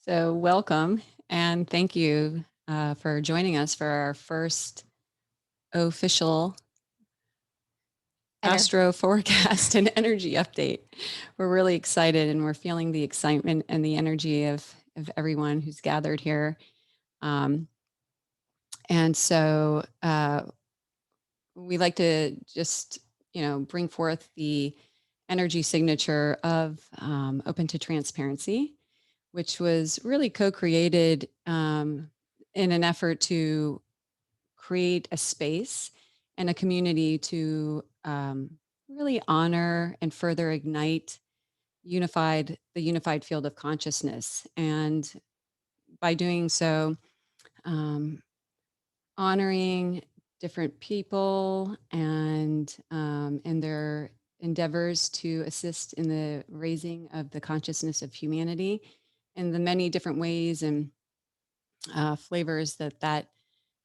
So, welcome and thank you for joining us for our first official Enter. Astro forecast and energy update. We're really excited and we're feeling the excitement and the energy of everyone who's gathered here. Um, and so we like to just, bring forth the energy signature of Open to Transparency, which was really co created in an effort to create a space and a community to really honor and further ignite the unified field of consciousness. And by doing so, um, honoring different people and their endeavors to assist in the raising of the consciousness of humanity in the many different ways and flavors that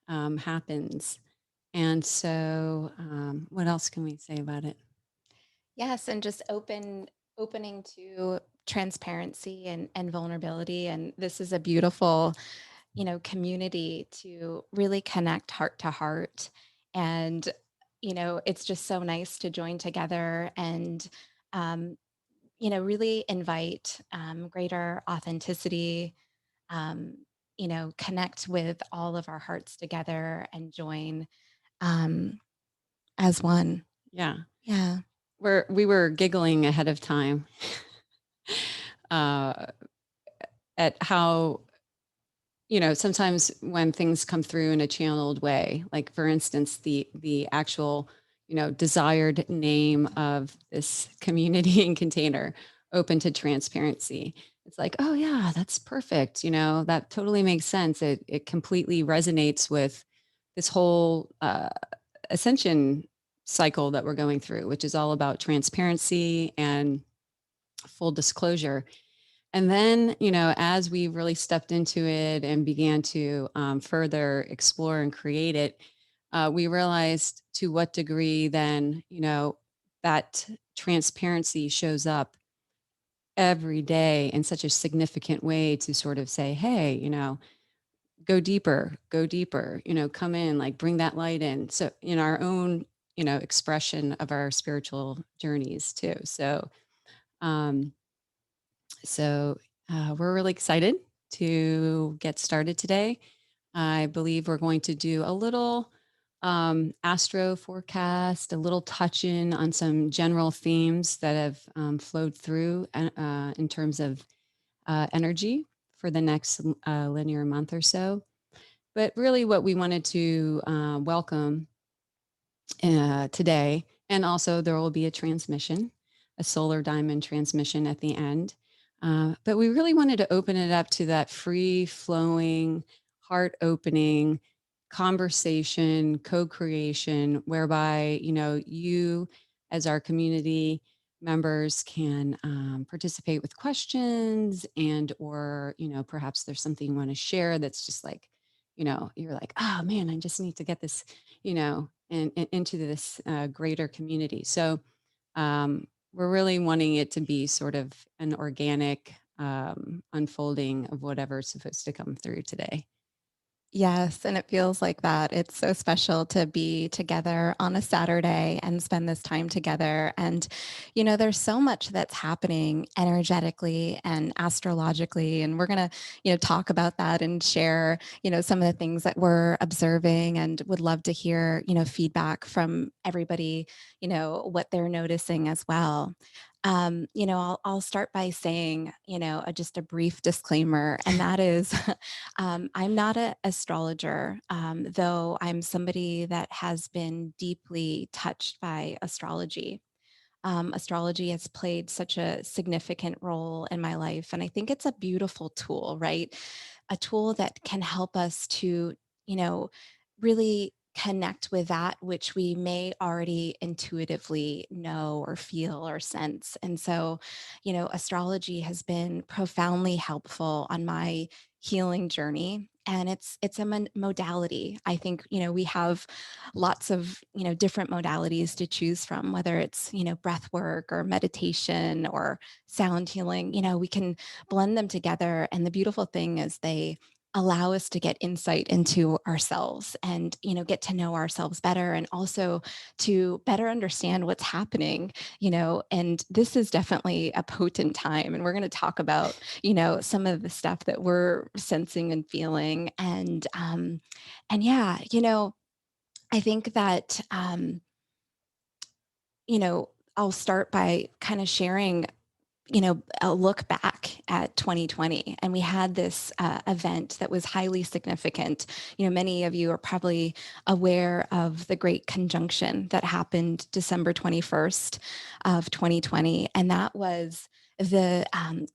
happens. And so, what else can we say about it? Yes, and just opening to transparency and vulnerability. And this is a beautiful, community to really connect heart to heart. And, it's just so nice to join together and um, really invite greater authenticity, um, connect with all of our hearts together and join um, as one. Yeah, Yeah. we were giggling ahead of time uh, at how sometimes when things come through in a channeled way, like for instance, the actual desired name of this community and container, Open to Transparency. It's like, oh yeah, that's perfect. That totally makes sense. It completely resonates with this whole ascension cycle that we're going through, which is all about transparency and full disclosure. And then, as we really stepped into it and began to further explore and create it, we realized to what degree then, that transparency shows up every day in such a significant way to sort of say, hey, go deeper, come in, like bring that light in. So in our own, expression of our spiritual journeys too. Um, so we're really excited to get started today. I believe we're going to do a little astro forecast, a little touch in on some general themes that have flowed through in terms of energy for the next linear month or so. But really, what we wanted to welcome today, and also there will be a transmission, a solar diamond transmission at the end. But we really wanted to open it up to that free flowing, heart opening conversation, co creation, whereby, you as our community members can participate with questions and or perhaps there's something you want to share that's just like you're like, oh man, I just need to get this and into this greater community. So we're really wanting it to be sort of an organic unfolding of whatever's supposed to come through today. Yes, and it feels like that. It's so special to be together on a Saturday and spend this time together. And, there's so much that's happening energetically and astrologically. And we're going to, talk about that and share, some of the things that we're observing and would love to hear, feedback from everybody, what they're noticing as well. I'll start by saying, just a brief disclaimer, and that is I'm not an astrologer, though I'm somebody that has been deeply touched by astrology. Astrology has played such a significant role in my life. And I think it's a beautiful tool, right? A tool that can help us to, you know, really connect with that which we may already intuitively know or feel or sense. And so, astrology has been profoundly helpful on my healing journey. and it's a modality. I think, we have lots of, different modalities to choose from, whether it's, breath work or meditation or sound healing. We can blend them together. And the beautiful thing is they allow us to get insight into ourselves and, get to know ourselves better, and also to better understand what's happening, and this is definitely a potent time. And we're going to talk about, some of the stuff that we're sensing and feeling. And yeah, I think that, I'll start by kind of sharing, a look back at 2020. And we had this event that was highly significant. Many of you are probably aware of the Great Conjunction that happened December 21st of 2020. And that was the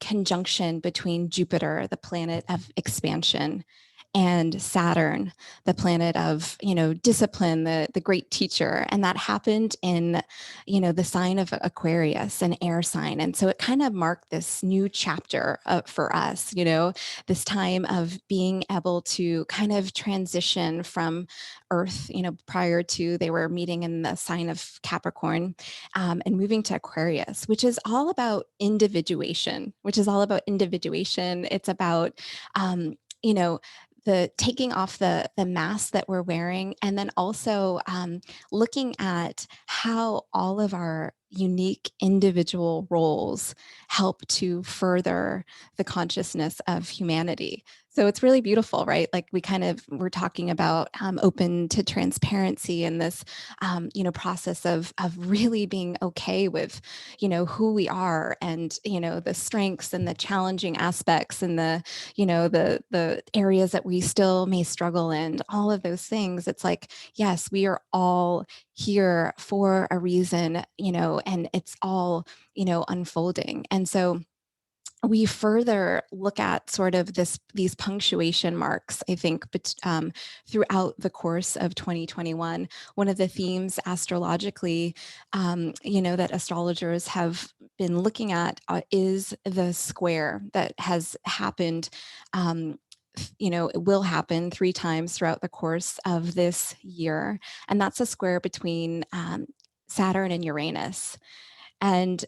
conjunction between Jupiter, the planet of expansion, and Saturn, the planet of, discipline, the great teacher. And that happened in, the sign of Aquarius, an air sign. And so it kind of marked this new chapter for us, this time of being able to kind of transition from Earth, prior to they were meeting in the sign of Capricorn, and moving to Aquarius, which is all about individuation, It's about, you know, the taking off the mask that we're wearing, and then also looking at how all of our unique individual roles help to further the consciousness of humanity. So it's really beautiful, right? Like we're talking about open to transparency, and this, process of really being okay with, who we are, and, the strengths and the challenging aspects, and the areas that we still may struggle in, all of those things. It's like, yes, we are all here for a reason, and it's all, unfolding. And so we further look at sort of these punctuation marks, I think, throughout the course of 2021. One of the themes astrologically, that astrologers have been looking at, is the square that has happened. It will happen 3 times throughout the course of this year, and that's a square between Saturn and Uranus. And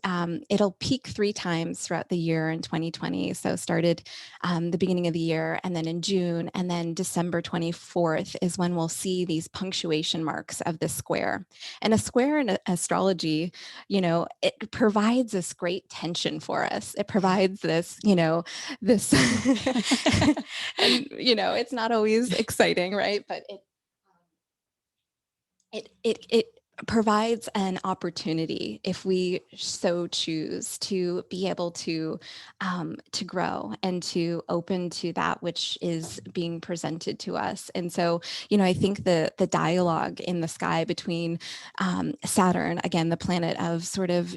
it'll peak 3 times throughout the year in 2020. So started the beginning of the year, and then in June, and then December 24th is when we'll see these punctuation marks of the square. And a square in astrology, it provides this great tension for us. It provides this, this, and it's not always exciting, right? But it provides an opportunity, if we so choose, to be able to grow and to open to that which is being presented to us. And so, I think the dialogue in the sky between Saturn, again, the planet of sort of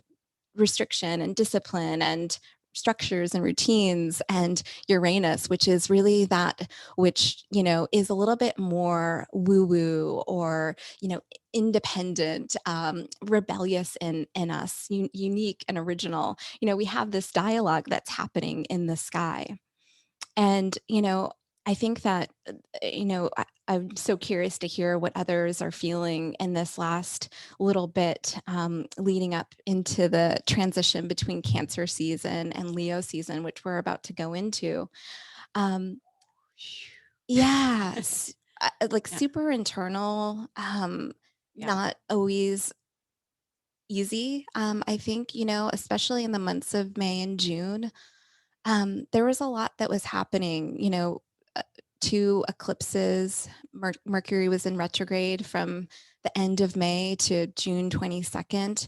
restriction and discipline and structures and routines, and Uranus, which is really that which, is a little bit more woo woo, or, independent, rebellious in us, unique and original. We have this dialogue that's happening in the sky. And, I think that, I'm so curious to hear what others are feeling in this last little bit, leading up into the transition between Cancer season and Leo season, which we're about to go into. Um, yes, like Yeah. super internal, Yeah. not always easy. I think, especially in the months of May and June, there was a lot that was happening, 2 eclipses. Mercury was in retrograde from the end of May to June 22nd,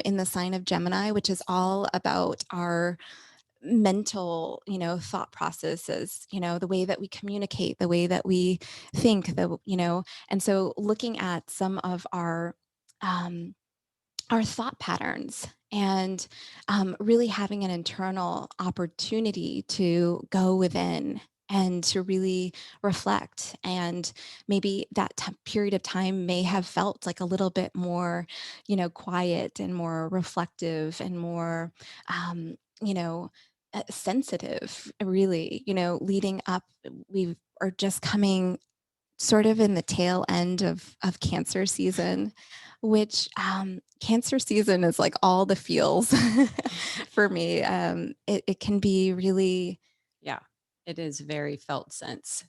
in the sign of Gemini, which is all about our mental, thought processes, the way that we communicate, the way that we think, and so looking at some of um, our thought patterns, and really having an internal opportunity to go within and to really reflect. And maybe that period of time may have felt like a little bit more, quiet and more reflective and more, um, you know sensitive, really, leading up. We've are just coming sort of in the tail end of cancer season, which, cancer season is like all the feels for me. It can be really. Yeah, it is very felt sense.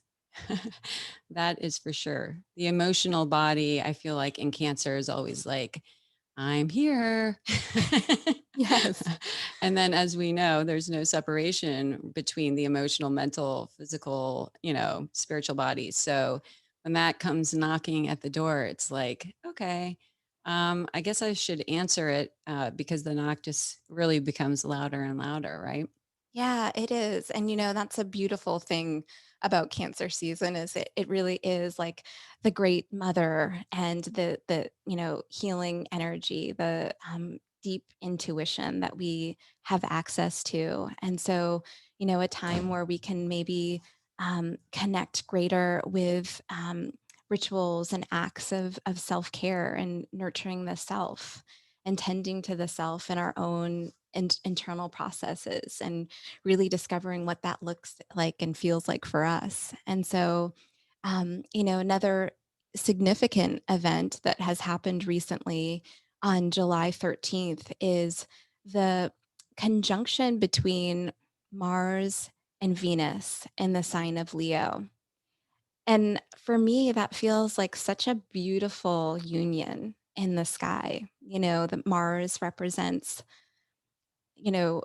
That is for sure. The emotional body, I feel like in Cancer is always like, I'm here. Yes. And then, as we know, there's no separation between the emotional, mental, physical, spiritual bodies. So when that comes knocking at the door, it's like, okay, I guess I should answer it because the knock just really becomes louder and louder, right? Yeah, it is. And that's a beautiful thing about cancer season is it really is like the great mother and the healing energy, the deep intuition that we have access to. And so, a time where we can maybe connect greater with rituals and acts of self-care and nurturing the self and tending to the self in our own internal processes and really discovering what that looks like and feels like for us. And so, another significant event that has happened recently on July 13th is the conjunction between Mars and Venus in the sign of Leo. And for me, that feels like such a beautiful union in the sky. That Mars represents you know,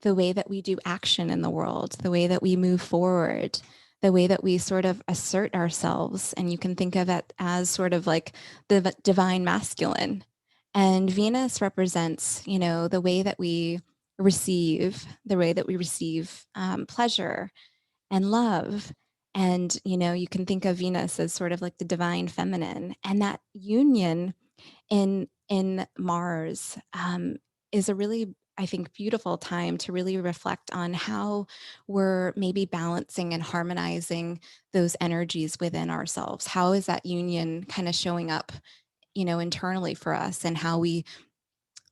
the way that we do action in the world, the way that we move forward, the way that we sort of assert ourselves. And you can think of it as sort of like the divine masculine. And Venus represents, the way that we receive pleasure and love. And, you can think of Venus as sort of like the divine feminine. And that union in Mars, is a really, I think, beautiful time to really reflect on how we're maybe balancing and harmonizing those energies within ourselves. How is that union kind of showing up, internally for us and how we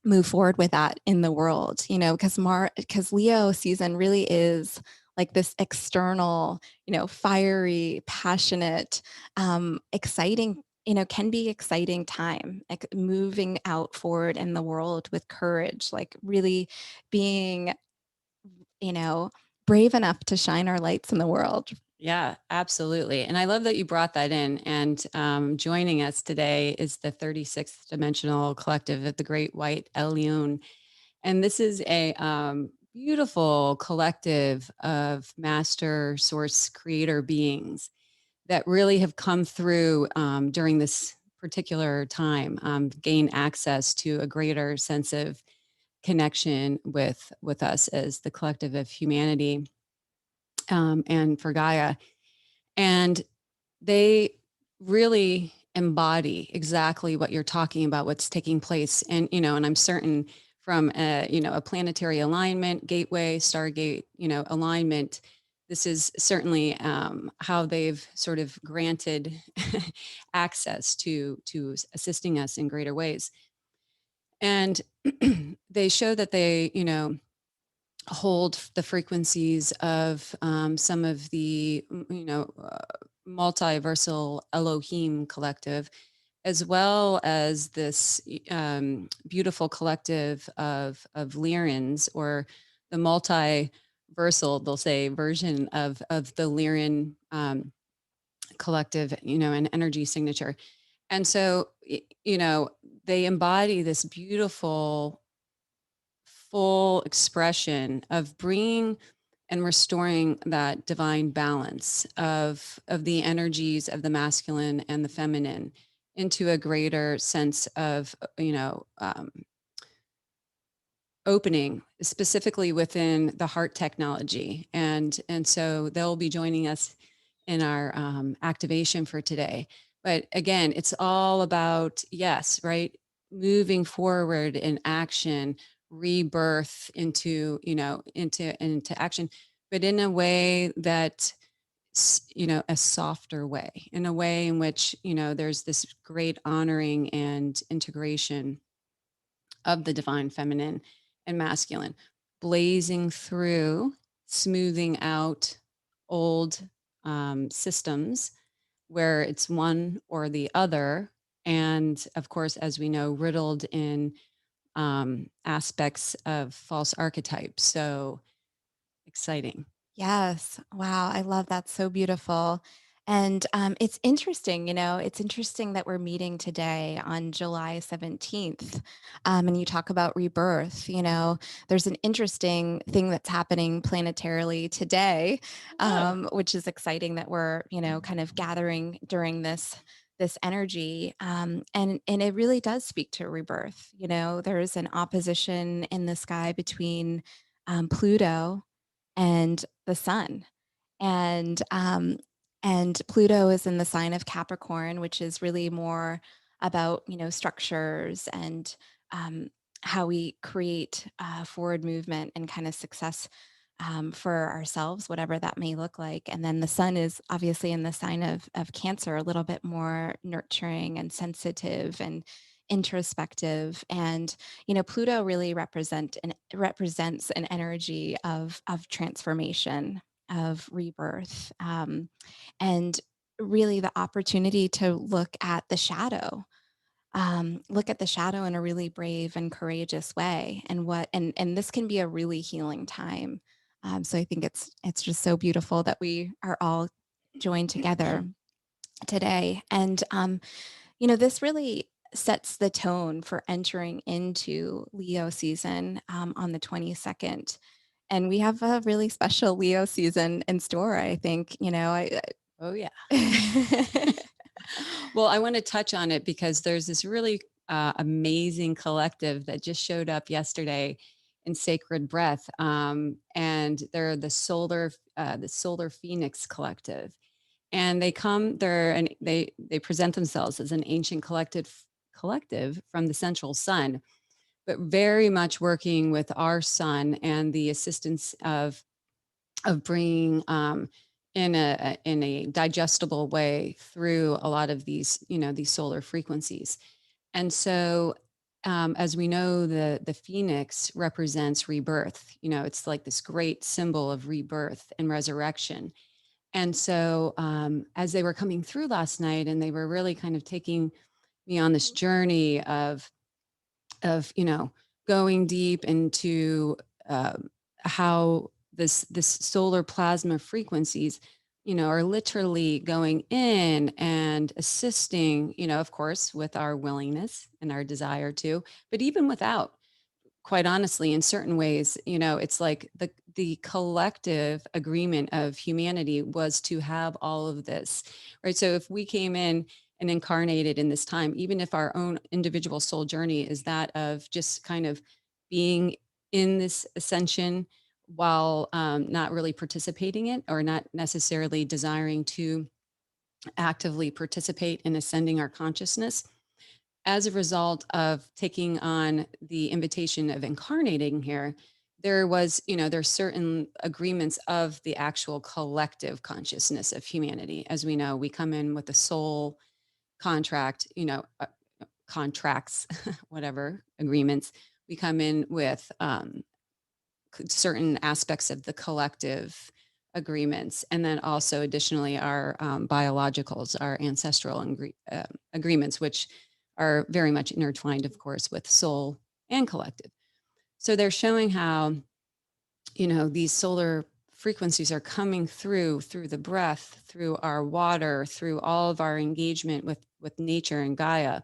move forward with that in the world, because Leo season really is like this external, fiery, passionate, exciting, can be exciting time, like moving out forward in the world with courage, like really being, you know, brave enough to shine our lights in the world. Yeah, absolutely. And I love that you brought that in. And joining us today is the 36th Dimensional Collective at the Great White Elyon. And this is a beautiful collective of master source creator beings that really have come through during this particular time, gain access to a greater sense of connection with us as the collective of humanity and for Gaia. And they really embody exactly what you're talking about, what's taking place. And, and I'm certain from a planetary alignment, gateway, stargate, alignment, this is certainly how they've sort of granted access to assisting us in greater ways. And they show that they, hold the frequencies of some of the multiversal Elohim collective, as well as this beautiful collective of Lyrans, or the multiversal, they'll say, version of the Lyran collective, and energy signature. And so, they embody this beautiful full expression of bringing and restoring that divine balance of the energies of the masculine and the feminine into a greater sense of opening, specifically within the heart technology. And so they'll be joining us in our activation for today. But again, it's all about, yes, right, moving forward in action, rebirth into action, but in a way that a softer way, in a way in which there's this great honoring and integration of the divine feminine and masculine, blazing through, smoothing out old systems where it's one or the other. And of course, as we know, riddled in aspects of false archetypes. So exciting. Yes. Wow. I love that. So beautiful. And it's interesting, it's interesting that we're meeting today on July 17th. And you talk about rebirth. There's an interesting thing that's happening planetarily today, Oh, which is exciting that we're, kind of gathering during this energy, and it really does speak to rebirth. There's an opposition in the sky between Pluto and the sun. And Pluto is in the sign of Capricorn, which is really more about, structures and um, how we create forward movement and kind of success for ourselves, whatever that may look like. And then the sun is obviously in the sign of Cancer, a little bit more nurturing and sensitive and introspective. And Pluto really represents an energy of transformation, of rebirth, and really the opportunity to look at the shadow in a really brave and courageous way. And this can be a really healing time. So I think it's just so beautiful that we are all joined together today. And this really sets the tone for entering into Leo season on the 22nd. And we have a really special Leo season in store, I think. oh yeah. I Well, I want to touch on it because there's this really amazing collective that just showed up yesterday in Sacred Breath, and they're the Solar Phoenix Collective, and they present themselves as an ancient collective from the central sun, but very much working with our sun and the assistance of bringing in a digestible way through a lot of these these solar frequencies. And so as we know, the phoenix represents rebirth. It's like this great symbol of rebirth and resurrection. And so as they were coming through last night, and they were really kind of taking me on this journey of going deep into how this solar plasma frequencies are literally going in and assisting, of course, with our willingness and our desire to, but even without, quite honestly, in certain ways, it's like the collective agreement of humanity was to have all of this, right? So if we came in and incarnated in this time, even if our own individual soul journey is that of just kind of being in this ascension while not really participating in, or not necessarily desiring to actively participate in ascending our consciousness, as a result of taking on the invitation of incarnating here, there's certain agreements of the actual collective consciousness of humanity. As we know, we come in with a soul contract, contracts, whatever agreements. We come in with certain aspects of the collective agreements. And then also additionally our biologicals, our ancestral agreements, which are very much intertwined, of course, with soul and collective. So they're showing how, these solar frequencies are coming through the breath, through our water, through all of our engagement with nature and Gaia,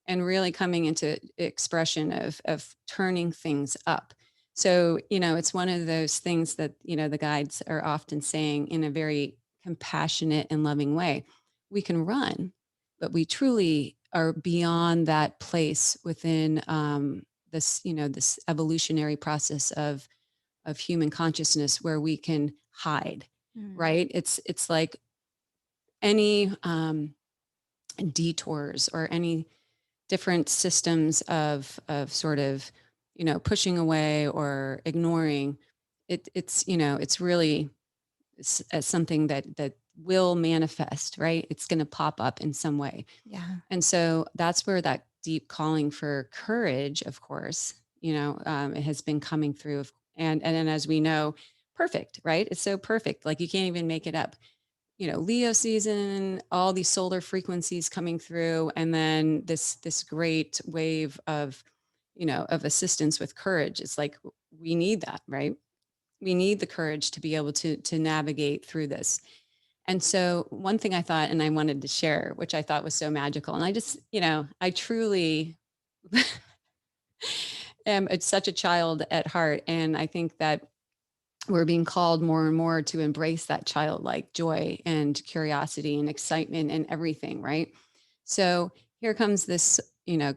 and really coming into expression of turning things up. So, it's one of those things that, the guides are often saying in a very compassionate and loving way. We can run, but we truly are beyond that place within this evolutionary process of human consciousness where we can hide, Mm, right? It's like any detours or any different systems of sort of pushing away or ignoring it's really something that will manifest, right? It's going to pop up in some way. yeah. And so that's where that deep calling for courage, of course, it has been coming through, and then as we know, perfect, right? It's so perfect, like you can't even make it up. Leo season, all these solar frequencies coming through, and then this great wave of, of assistance with courage. It's like we need that, right? We need the courage to be able to navigate through this. And so one thing I thought and I wanted to share, which I thought was so magical, and I just, I truly am it's such a child at heart. And I think that we're being called more and more to embrace that childlike joy and curiosity and excitement and everything, right? So here comes this,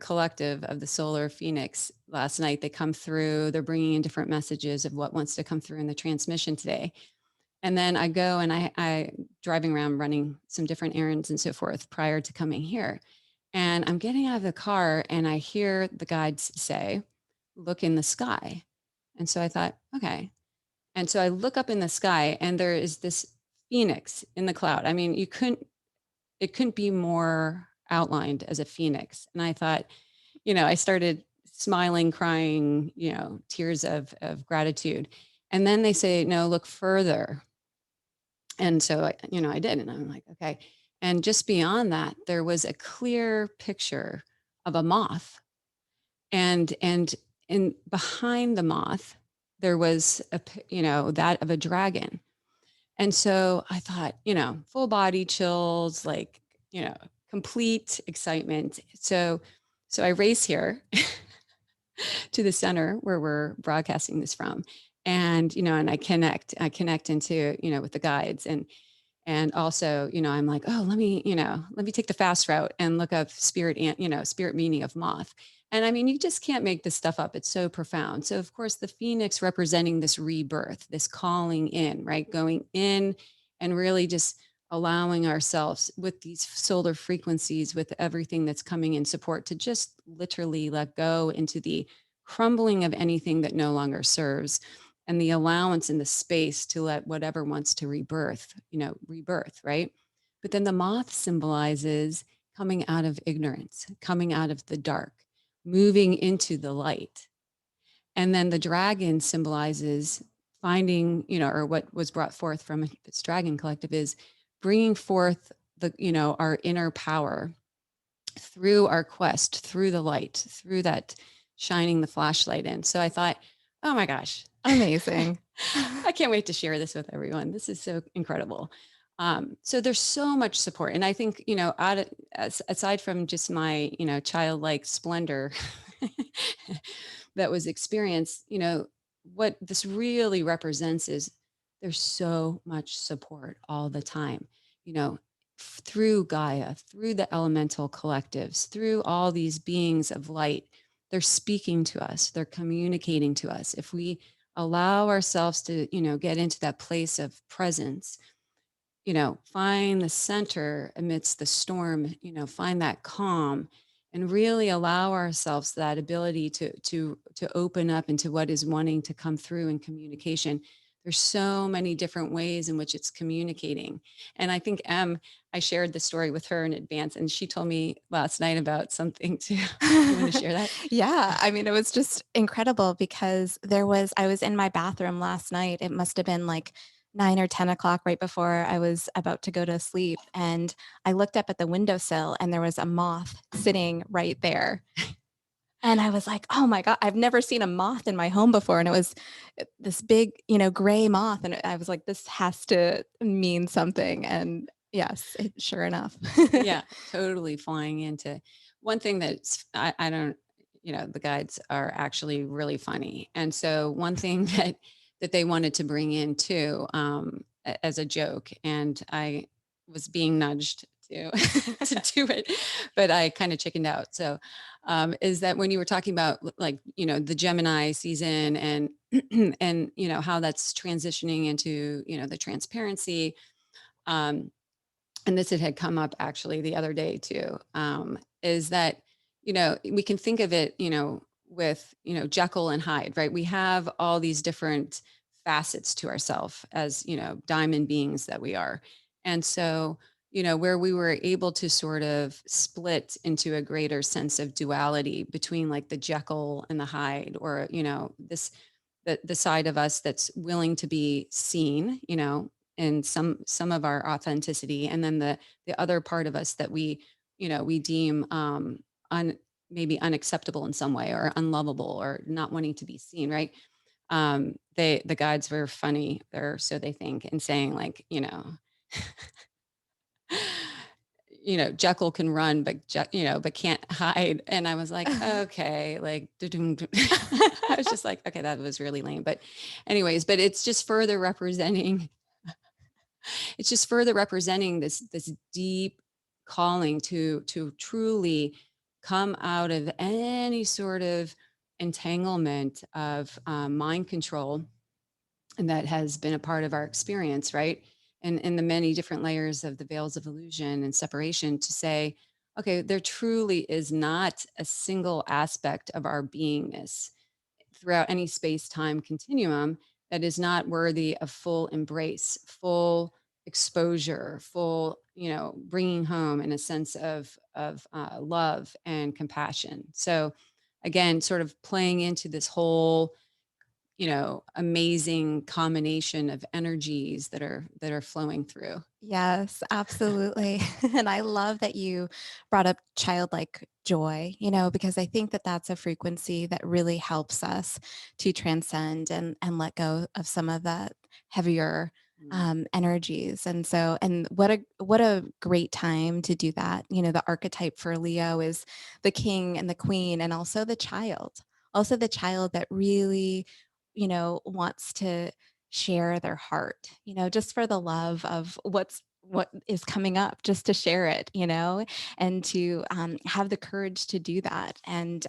collective of the solar phoenix last night. They come through, they're bringing in different messages of what wants to come through in the transmission today. And then I go and I driving around running some different errands and so forth prior to coming here. And I'm getting out of the car and I hear the guides say, look in the sky. And so I thought, okay. And so I look up in the sky and there is this phoenix in the cloud. I mean, it couldn't be more outlined as a phoenix. And I thought, I started smiling, crying, tears of gratitude. And then they say, no, look further. And so, I did. And I'm like, okay. And just beyond that, there was a clear picture of a moth. And in behind the moth, there was that of a dragon. And so I thought, full body chills, like, complete excitement. So I race here to the center where we're broadcasting this from. And, and I connect into, with the guides and also, I'm like, oh, let me take the fast route and look up spirit, spirit meaning of moth. And I mean, you just can't make this stuff up. It's so profound. So, of course, the phoenix representing this rebirth, this calling in, right? Going in and really just allowing ourselves with these solar frequencies, with everything that's coming in support to just literally let go into the crumbling of anything that no longer serves and the allowance and the space to let whatever wants to rebirth, right? But then the moth symbolizes coming out of ignorance, coming out of the dark, moving into the light. And then the dragon symbolizes finding, or what was brought forth from this dragon collective is bringing forth our inner power through our quest, through the light, through that shining the flashlight in. So I thought, oh my gosh, Amazing. I can't wait to share this with everyone. This is so incredible. So there's so much support. And I think, aside from just my, childlike splendor that was experienced, what this really represents is there's so much support all the time, through Gaia, through the elemental collectives, through all these beings of light. They're speaking to us, they're communicating to us. If we allow ourselves to, get into that place of presence, find the center amidst the storm, find that calm and really allow ourselves that ability to open up into what is wanting to come through in communication. There's so many different ways in which it's communicating. And I think I shared the story with her in advance and she told me last night about something too. You want to share that? Yeah, I mean, it was just incredible because I was in my bathroom last night. It must have been like 9 or 10 o'clock right before I was about to go to sleep. And I looked up at the windowsill and there was a moth sitting right there. And I was like, "Oh my god, I've never seen a moth in my home before." And it was this big, gray moth. And I was like, this has to mean something. And yes, sure enough. Yeah, totally flying into one thing that's I don't, the guides are actually really funny. And so one thing that they wanted to bring in too, as a joke, and I was being nudged to to do it, but I kind of chickened out. So is that when you were talking about like, the Gemini season and and how that's transitioning into, the transparency. Um, and this had come up actually the other day too, is that, we can think of it, with, Jekyll and Hyde, right? We have all these different facets to ourselves as, diamond beings that we are. And so, where we were able to sort of split into a greater sense of duality between like the Jekyll and the Hyde, or, the side of us that's willing to be seen, in some of our authenticity, and then the other part of us that we deem un, maybe unacceptable in some way, or unlovable, or not wanting to be seen, right? The guides were funny, they're so they think, and saying like, Jekyll can run, but but can't hide. And I was like, okay, like, I was just like, okay, that was really lame. But, anyways, but it's just further representing this deep calling to truly come out of any sort of entanglement of mind control, and that has been a part of our experience, right? And in the many different layers of the veils of illusion and separation, to say, okay, there truly is not a single aspect of our beingness throughout any space time continuum that is not worthy of full embrace, full exposure, full, bringing home in a sense of love and compassion. So, again, sort of playing into this whole amazing combination of energies that are flowing through. Yes, absolutely. And I love that you brought up childlike joy, because I think that that's a frequency that really helps us to transcend and let go of some of that heavier Mm. energies. And so, and what a great time to do that. The archetype for Leo is the king and the queen, and also the child that really, wants to share their heart, just for the love of what is coming up, just to share it, and to have the courage to do that, and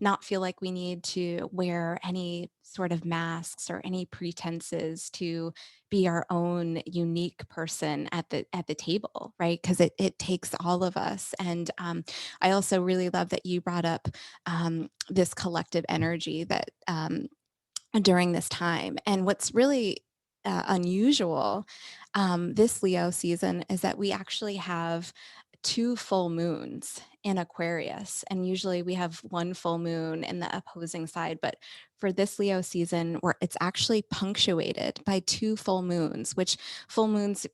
not feel like we need to wear any sort of masks or any pretenses to be our own unique person at the table, right? Because it takes all of us. And I also really love that you brought up this collective energy that during this time. And what's really unusual this Leo season is that we actually have two full moons in Aquarius. And usually we have one full moon in the opposing side. But for this Leo season, where it's actually punctuated by two full moons, which full moons,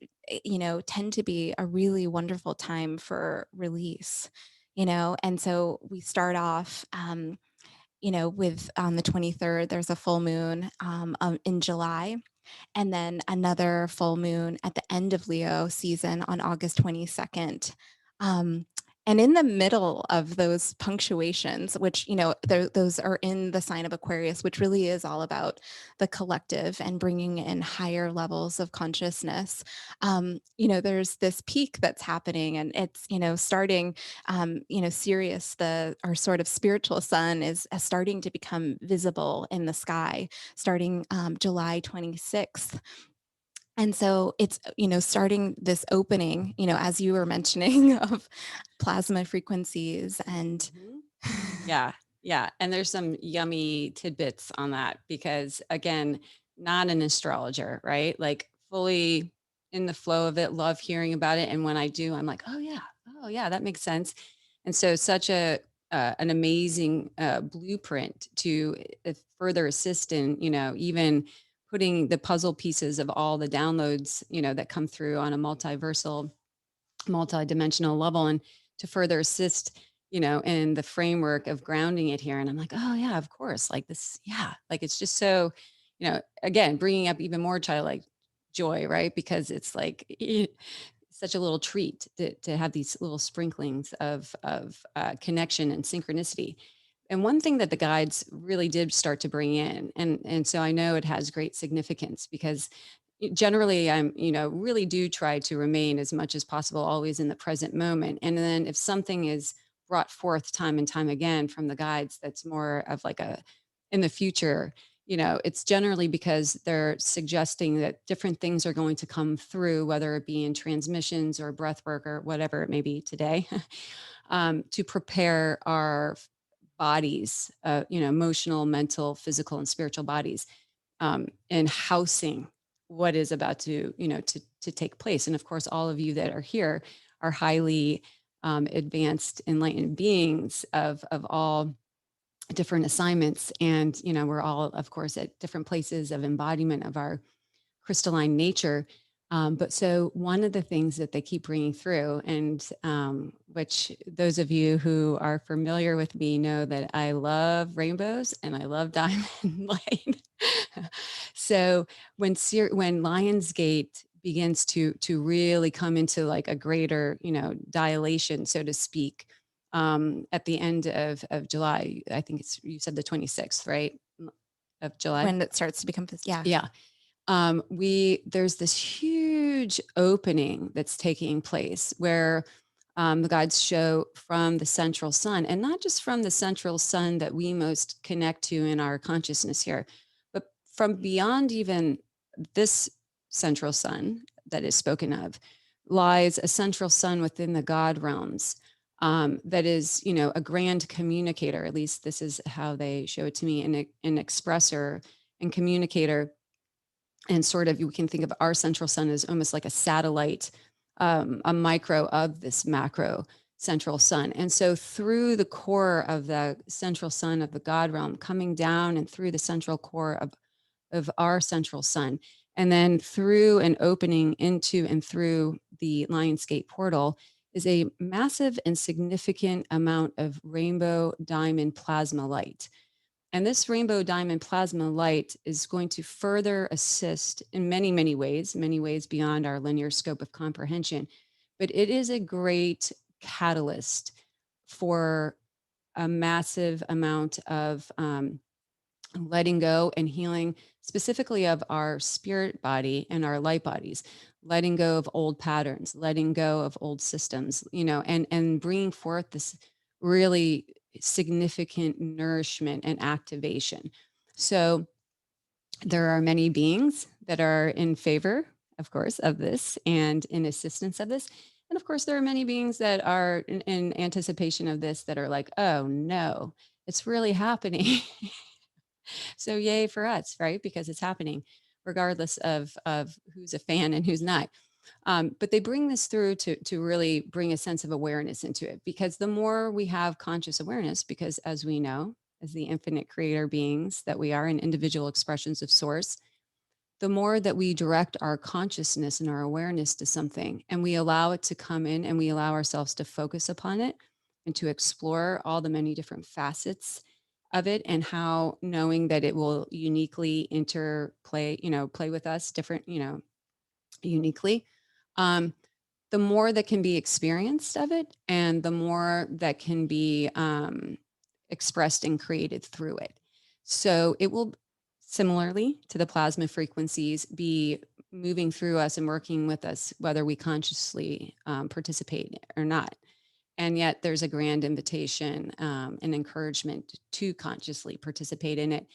tend to be a really wonderful time for release. And so we start off with on the 23rd, there's a full moon in July, and then another full moon at the end of Leo season on August 22nd. Um, and in the middle of those punctuations, which, those are in the sign of Aquarius, which really is all about the collective and bringing in higher levels of consciousness. There's this peak that's happening, and it's, starting, Sirius, our sort of spiritual sun, is starting to become visible in the sky starting July 26th. And so it's, starting this opening, as you were mentioning, of plasma frequencies and Mhm. Yeah, yeah, and there's some yummy tidbits on that because, again, not an astrologer, right? Like, fully in the flow of it, love hearing about it, and when I do, I'm like, oh, yeah, that makes sense." And so such an amazing, blueprint to, further assist in, even putting the puzzle pieces of all the downloads, that come through on a multiversal, multidimensional level, and to further assist, in the framework of grounding it here. And I'm like, oh yeah, of course, like this, yeah, like it's just so, again, bringing up even more childlike joy, right? Because it's like such a little treat to have these little sprinklings of connection and synchronicity. And one thing that the guides really did start to bring in, and so I know it has great significance because generally I'm, really do try to remain as much as possible always in the present moment. And then if something is brought forth time and time again from the guides that's more of like a in the future, it's generally because they're suggesting that different things are going to come through, whether it be in transmissions or breath work or whatever it may be today, to prepare our bodies, emotional, mental, physical, and spiritual bodies, and housing what is about to, to take place. And of course, all of you that are here are highly advanced, enlightened beings of all different assignments, and we're all, of course, at different places of embodiment of our crystalline nature. But so one of the things that they keep bringing through, and which those of you who are familiar with me know that I love rainbows and I love diamond light. So when Lionsgate begins to really come into like a greater, dilation, so to speak, at the end of July, I think it's you said the 26th, right? Of July. When it starts to become yeah. Yeah. We There's this huge opening that's taking place where the guides show from the central sun, and not just from the central sun that we most connect to in our consciousness here, but from beyond even this central sun that is spoken of, lies a central sun within the God realms. That is, a grand communicator. At least this is how they show it to me, an expressor and communicator, and sort of, you can think of our central sun as almost like a satellite, a micro of this macro central sun. And so through the core of the central sun of the God realm, coming down and through the central core of our central sun, and then through an opening into and through the Lionsgate portal, is a massive and significant amount of rainbow diamond plasma light. And this rainbow diamond plasma light is going to further assist in many, many ways beyond our linear scope of comprehension. But it is a great catalyst for a massive amount of letting go and healing, specifically of our spirit body and our light bodies, letting go of old patterns, letting go of old systems, and bringing forth this really significant nourishment and activation. So there are many beings that are in favor, of course, of this and in assistance of this. And of course, there are many beings that are in anticipation of this that are like, oh no, it's really happening. So yay for us, right? Because it's happening regardless of who's a fan and who's not. But they bring this through to really bring a sense of awareness into it, because the more we have conscious awareness, because as we know, as the infinite creator beings that we are, and individual expressions of source, the more that we direct our consciousness and our awareness to something, and we allow it to come in, and we allow ourselves to focus upon it and to explore all the many different facets of it, and how knowing that it will uniquely interplay, play with us different, uniquely. Um, the more that can be experienced of it, and the more that can be expressed and created through it. So it will, similarly to the plasma frequencies, be moving through us and working with us, whether we consciously participate or not. And yet there's a grand invitation and encouragement to consciously participate in it,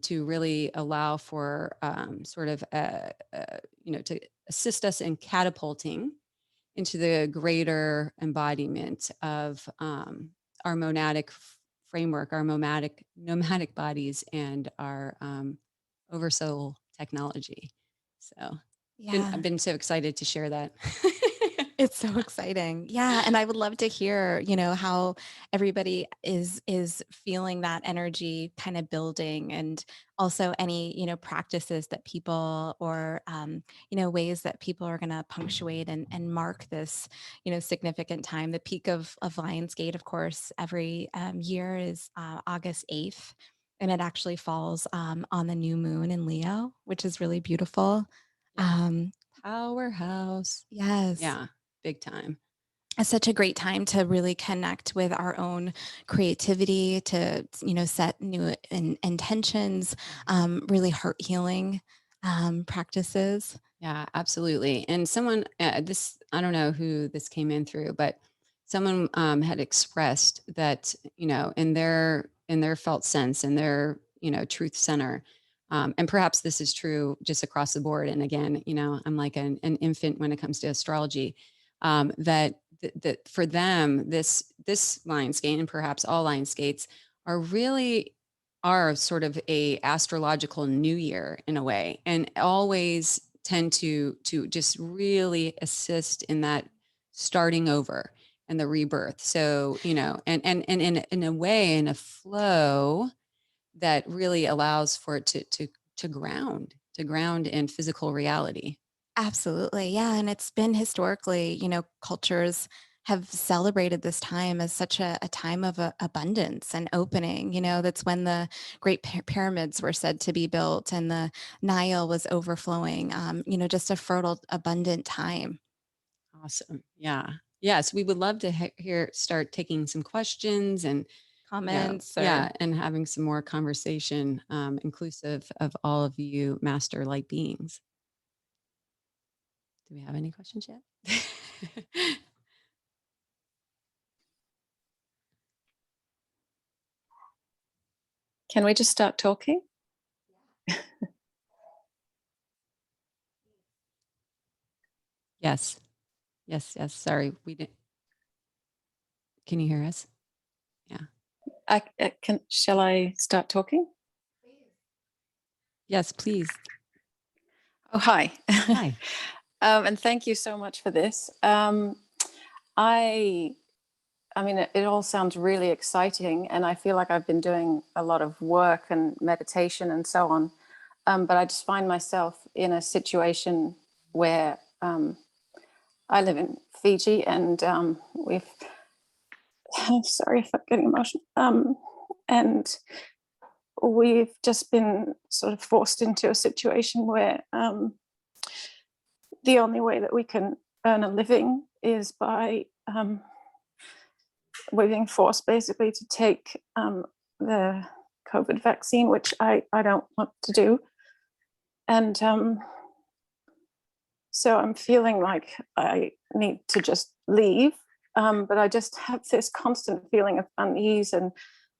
to really allow for sort of, to assist us in catapulting into the greater embodiment of our monadic framework, our nomadic bodies, and our oversoul technology. So I've Yeah. been so excited to share that. It's so exciting. Yeah, and I would love to hear, how everybody is feeling that energy kind of building, and also any, practices that people, or ways that people are going to punctuate and mark this, significant time. The peak of Lionsgate, of course, every year is August 8th, and it actually falls on the new moon in Leo, which is really beautiful. Yeah. Um, Powerhouse. yes. Yeah. Big time. It's such a great time to really connect with our own creativity, to set new intentions, really heart healing practices. Yeah, absolutely. And someone, I don't know who this came in through, but someone had expressed that, in their felt sense, in their, truth center. And perhaps this is true just across the board. And again, I'm like an infant when it comes to astrology. That for them, this Lionsgate, and perhaps all Lionsgates, are really are sort of a astrological new year in a way, and always tend to just really assist in that starting over and the rebirth. So, and in a way, in a flow that really allows for it to ground in physical reality. Absolutely. Yeah. And it's been historically, cultures have celebrated this time as such a time of abundance and opening. That's when the great pyramids were said to be built and the Nile was overflowing, just a fertile, abundant time. Awesome. Yeah. Yes, we would love to start taking some questions and, Comments or yeah, and having some more conversation, inclusive of all of you master light beings. Do we have any questions yet? Can we just start talking? Yes. Yes. Yes. Sorry. We didn't. Can you hear us? Yeah. Shall I start talking? Yes, please. Oh, hi. Hi. And thank you so much for this. I I mean, it all sounds really exciting, and I feel like I've been doing a lot of work and meditation and so on. But I just find myself in a situation where I live in Fiji, and we've sorry if I'm getting emotional. And we've just been sort of forced into a situation where the only way that we can earn a living is by we're being forced basically to take the COVID vaccine, which I don't want to do. And so I'm feeling like I need to just leave. But I just have this constant feeling of unease, and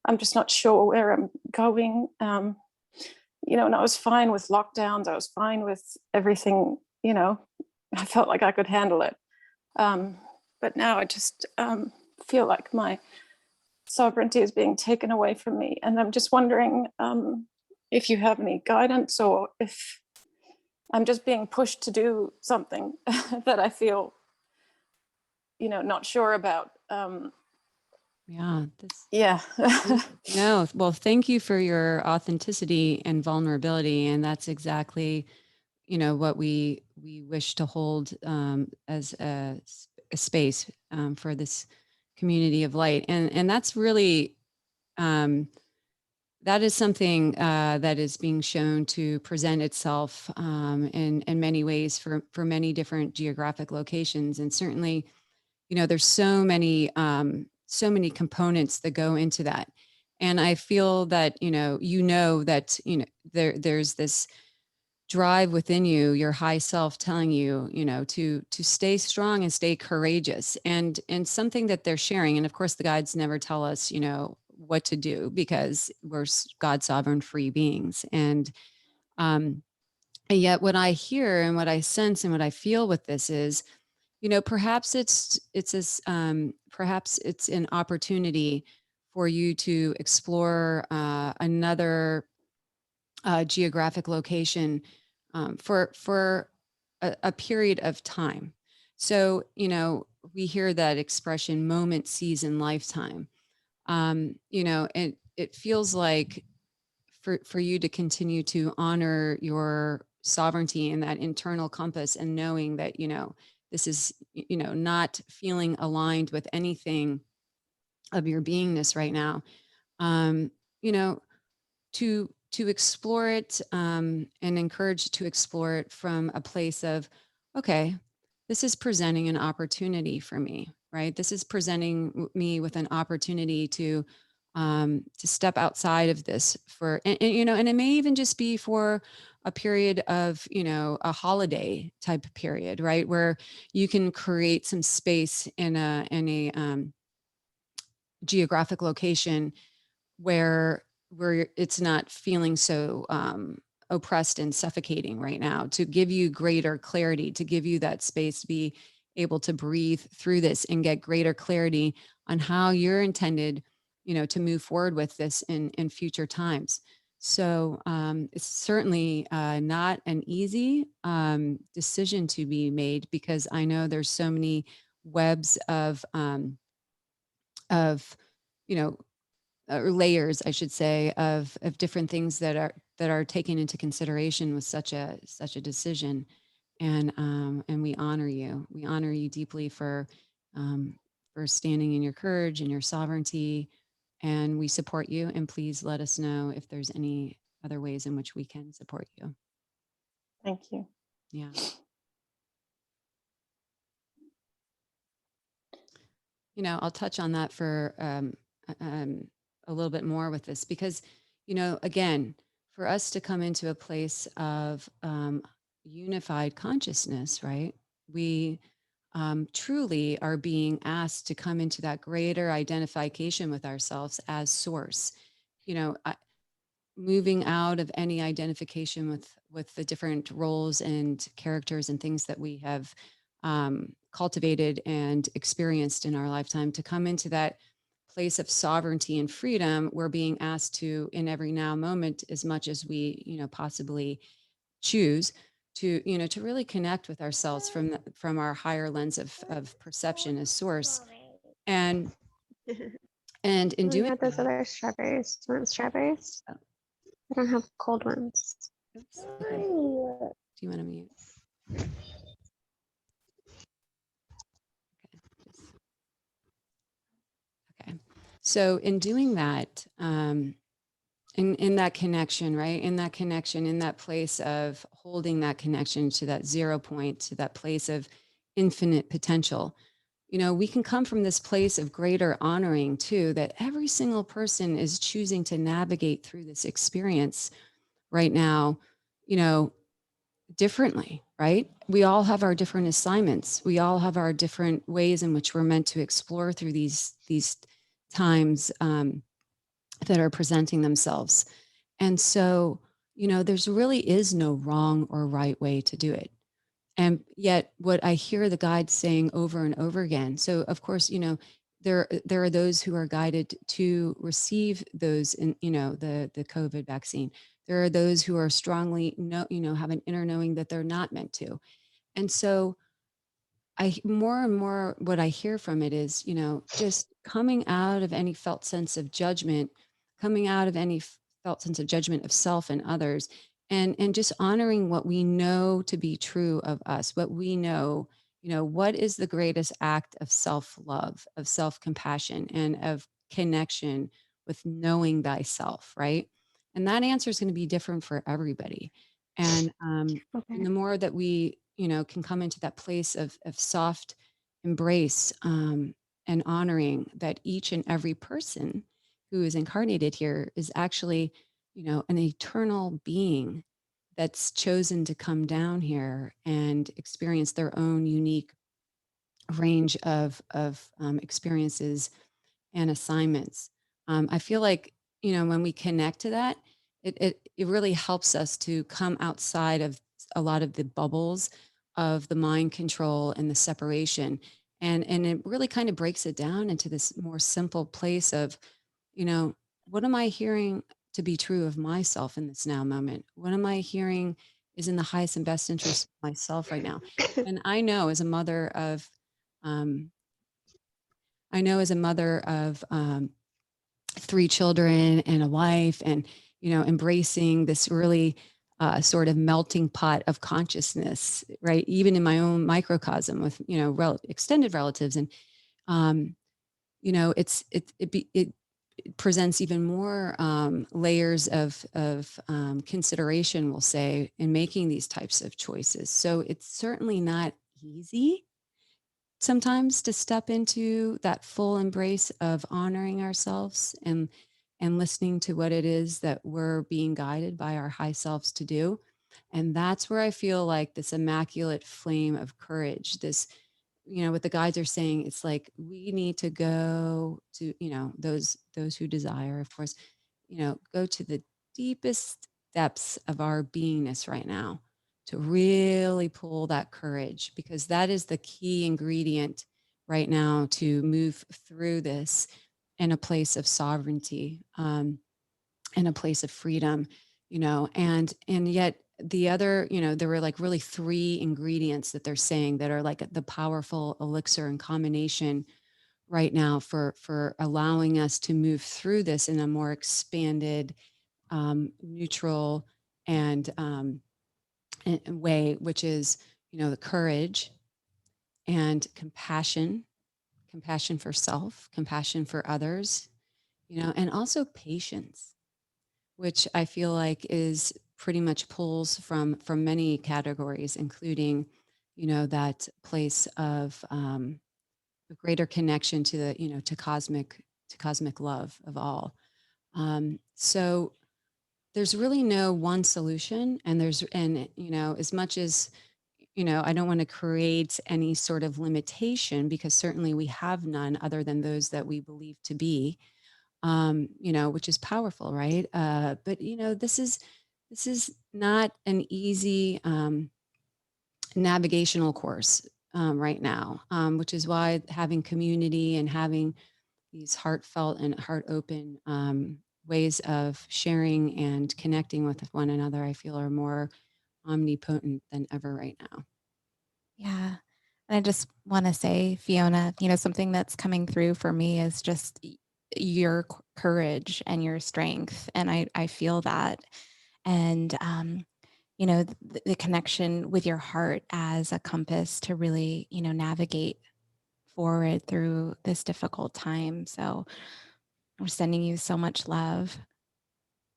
I'm just not sure where I'm going. And I was fine with lockdowns. I was fine with everything. I felt like I could handle it. But now I just feel like my sovereignty is being taken away from me. And I'm just wondering if you have any guidance, or if I'm just being pushed to do something that I feel, not sure about. Yeah. This. Yeah. No. Well, thank you for your authenticity and vulnerability, and that's exactly what we wish to hold, as a space, for this community of light, and that's really, um, that is something, that is being shown to present itself, in many ways for many different geographic locations, and certainly, there's so many components that go into that, and I feel that that there's this drive within you, your high self telling you, to stay strong and stay courageous. And something that they're sharing, and of course the guides never tell us, what to do, because we're God sovereign free beings. Um, and yet what I hear and what I sense and what I feel with this is, perhaps perhaps it's an opportunity for you to explore, another, geographic location, for a period of time. So, we hear that expression, moment, season, lifetime. It feels like for you to continue to honor your sovereignty and that internal compass, and knowing that, this is, not feeling aligned with anything of your beingness right now. Um, you know, to explore it, and encourage to explore it from a place of, okay, this is presenting an opportunity for me, right? This is presenting me with an opportunity to step outside of this for, and it may even just be for a period of, a holiday type period, right, where you can create some space in a geographic location where it's not feeling so, oppressed and suffocating right now, to give you greater clarity, to give you that space to be able to breathe through this and get greater clarity on how you're intended, to move forward with this in future times. So, it's certainly, not an easy, decision to be made, because I know there's so many webs of you know or layers, I should say, of different things that are taken into consideration with such a decision. and we honor you. We honor you deeply for standing in your courage and your sovereignty, and we support you. And please let us know if there's any other ways in which we can support you. Thank you. Yeah. You know, I'll touch on that for a little bit more with this because, you know, again, for us to come into a place of unified consciousness, right? We truly are being asked to come into that greater identification with ourselves as source. You know, moving out of any identification with the different roles and characters and things that we have cultivated and experienced in our lifetime, to come into that place of sovereignty and freedom. We're being asked to, in every now moment, as much as we, you know, possibly choose, to, you know, to really connect with ourselves from our higher lens of perception as source. And in We doing had those that, other strawberries. Do you want strawberries? oh, I don't have cold ones. oops, okay. Do you want to mute? Okay, just, okay. So in doing that, in that connection, right? In that connection, in that place of holding that connection to that 0 point, to that place of infinite potential, you know, we can come from this place of greater honoring too, that every single person is choosing to navigate through this experience right now, you know, differently, right? We all have our different assignments. We all have our different ways in which we're meant to explore through these times that are presenting themselves. And so, you know, there's really is no wrong or right way to do it. And yet what I hear the guides saying over and over again. So of course, you know, there are those who are guided to receive those in, you know, the COVID vaccine. There are those who are strongly know, you know, have an inner knowing that they're not meant to. And so more and more what I hear from it is, you know, just coming out of any felt sense of judgment, coming out of any felt sense of judgment of self and others, and just honoring what we know to be true of us, what we know, you know, what is the greatest act of self-love, of self-compassion, and of connection with knowing thyself, right? And that answer is going to be different for everybody. And Okay. the more that we, you know, can come into that place of soft embrace, and honoring that each and every person who is incarnated here is actually, you know, an eternal being that's chosen to come down here and experience their own unique range of experiences and assignments. I feel like, you know, when we connect to that, it really helps us to come outside of a lot of the bubbles of the mind control and the separation. And it really kind of breaks it down into this more simple place of, you know, what am I hearing to be true of myself in this now moment? What am I hearing is in the highest and best interest of myself right now? And I know as a mother of, um, I know as a mother of 3 children and a wife, and, you know, embracing this really sort of melting pot of consciousness, right? Even in my own microcosm with, you know, extended relatives. And, um, you know, it presents even more layers of consideration, we'll say, in making these types of choices. So it's certainly not easy sometimes to step into that full embrace of honoring ourselves and listening to what it is that we're being guided by our high selves to do. And that's where I feel like this immaculate flame of courage, this, you know, what the guides are saying, it's like we need to go to, you know, those who desire, of course, you know, go to the deepest depths of our beingness right now to really pull that courage, because that is the key ingredient right now to move through this in a place of sovereignty, in a place of freedom, you know. And yet the other, you know, there were like really 3 ingredients that they're saying that are like the powerful elixir and combination right now for allowing us to move through this in a more expanded, neutral and way, which is, the courage and compassion for self, compassion for others, and also patience, which I feel like is pretty much pulls from many categories, including, that place of a greater connection to the, to cosmic love of all. So there's really no one solution, and as much as I don't want to create any sort of limitation, because certainly we have none other than those that we believe to be, which is powerful, right? But this is not an easy navigational course right now, which is why having community and having these heartfelt and heart open ways of sharing and connecting with one another, I feel are more omnipotent than ever right now. Yeah. And I just want to say, Fiona, something that's coming through for me is just your courage and your strength. And I feel that. And, the connection with your heart as a compass to really, navigate forward through this difficult time. So we're sending you so much love.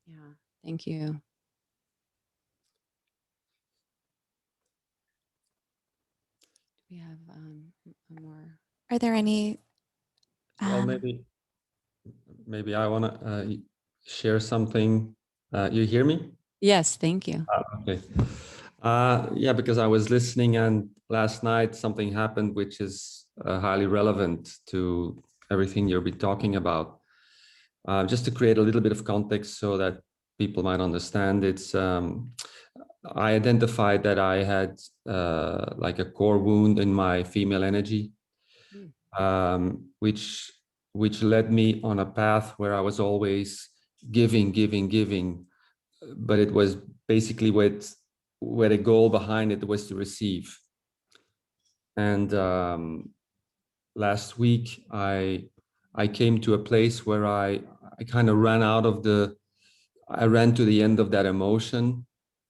Yeah. Thank you. We have a more. Are there any? Well, maybe I want to share something. You hear me? Yes. Thank you. Okay. Yeah, because I was listening, and last night something happened which is highly relevant to everything you'll be talking about. Just to create a little bit of context so that people might understand, I identified that I had like a core wound in my female energy, which led me on a path where I was always giving, but it was basically where the goal behind it was to receive. And last week I came to a place where I kind of I ran to the end of that emotion,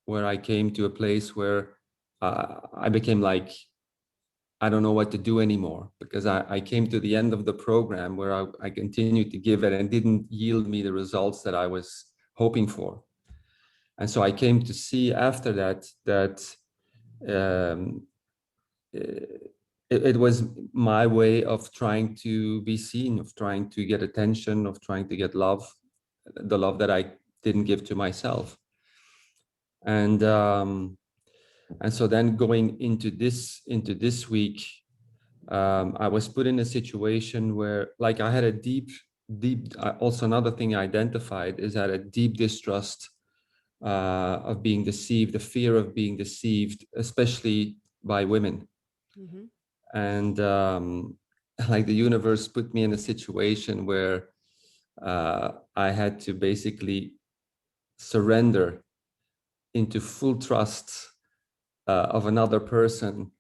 where I came to a place where I became like, I don't know what to do anymore, because I came to the end of the program where I continued to give it and it didn't yield me the results that I was hoping for. And so I came to see after that it was my way of trying to be seen, of trying to get attention, of trying to get love, the love that I didn't give to myself. And so then going into this week, I was put in a situation where, like, I had a deep, also another thing I identified is that a deep distrust of being deceived, the fear of being deceived, especially by women. Mm-hmm. And like the universe put me in a situation where I had to basically surrender into full trust of another person,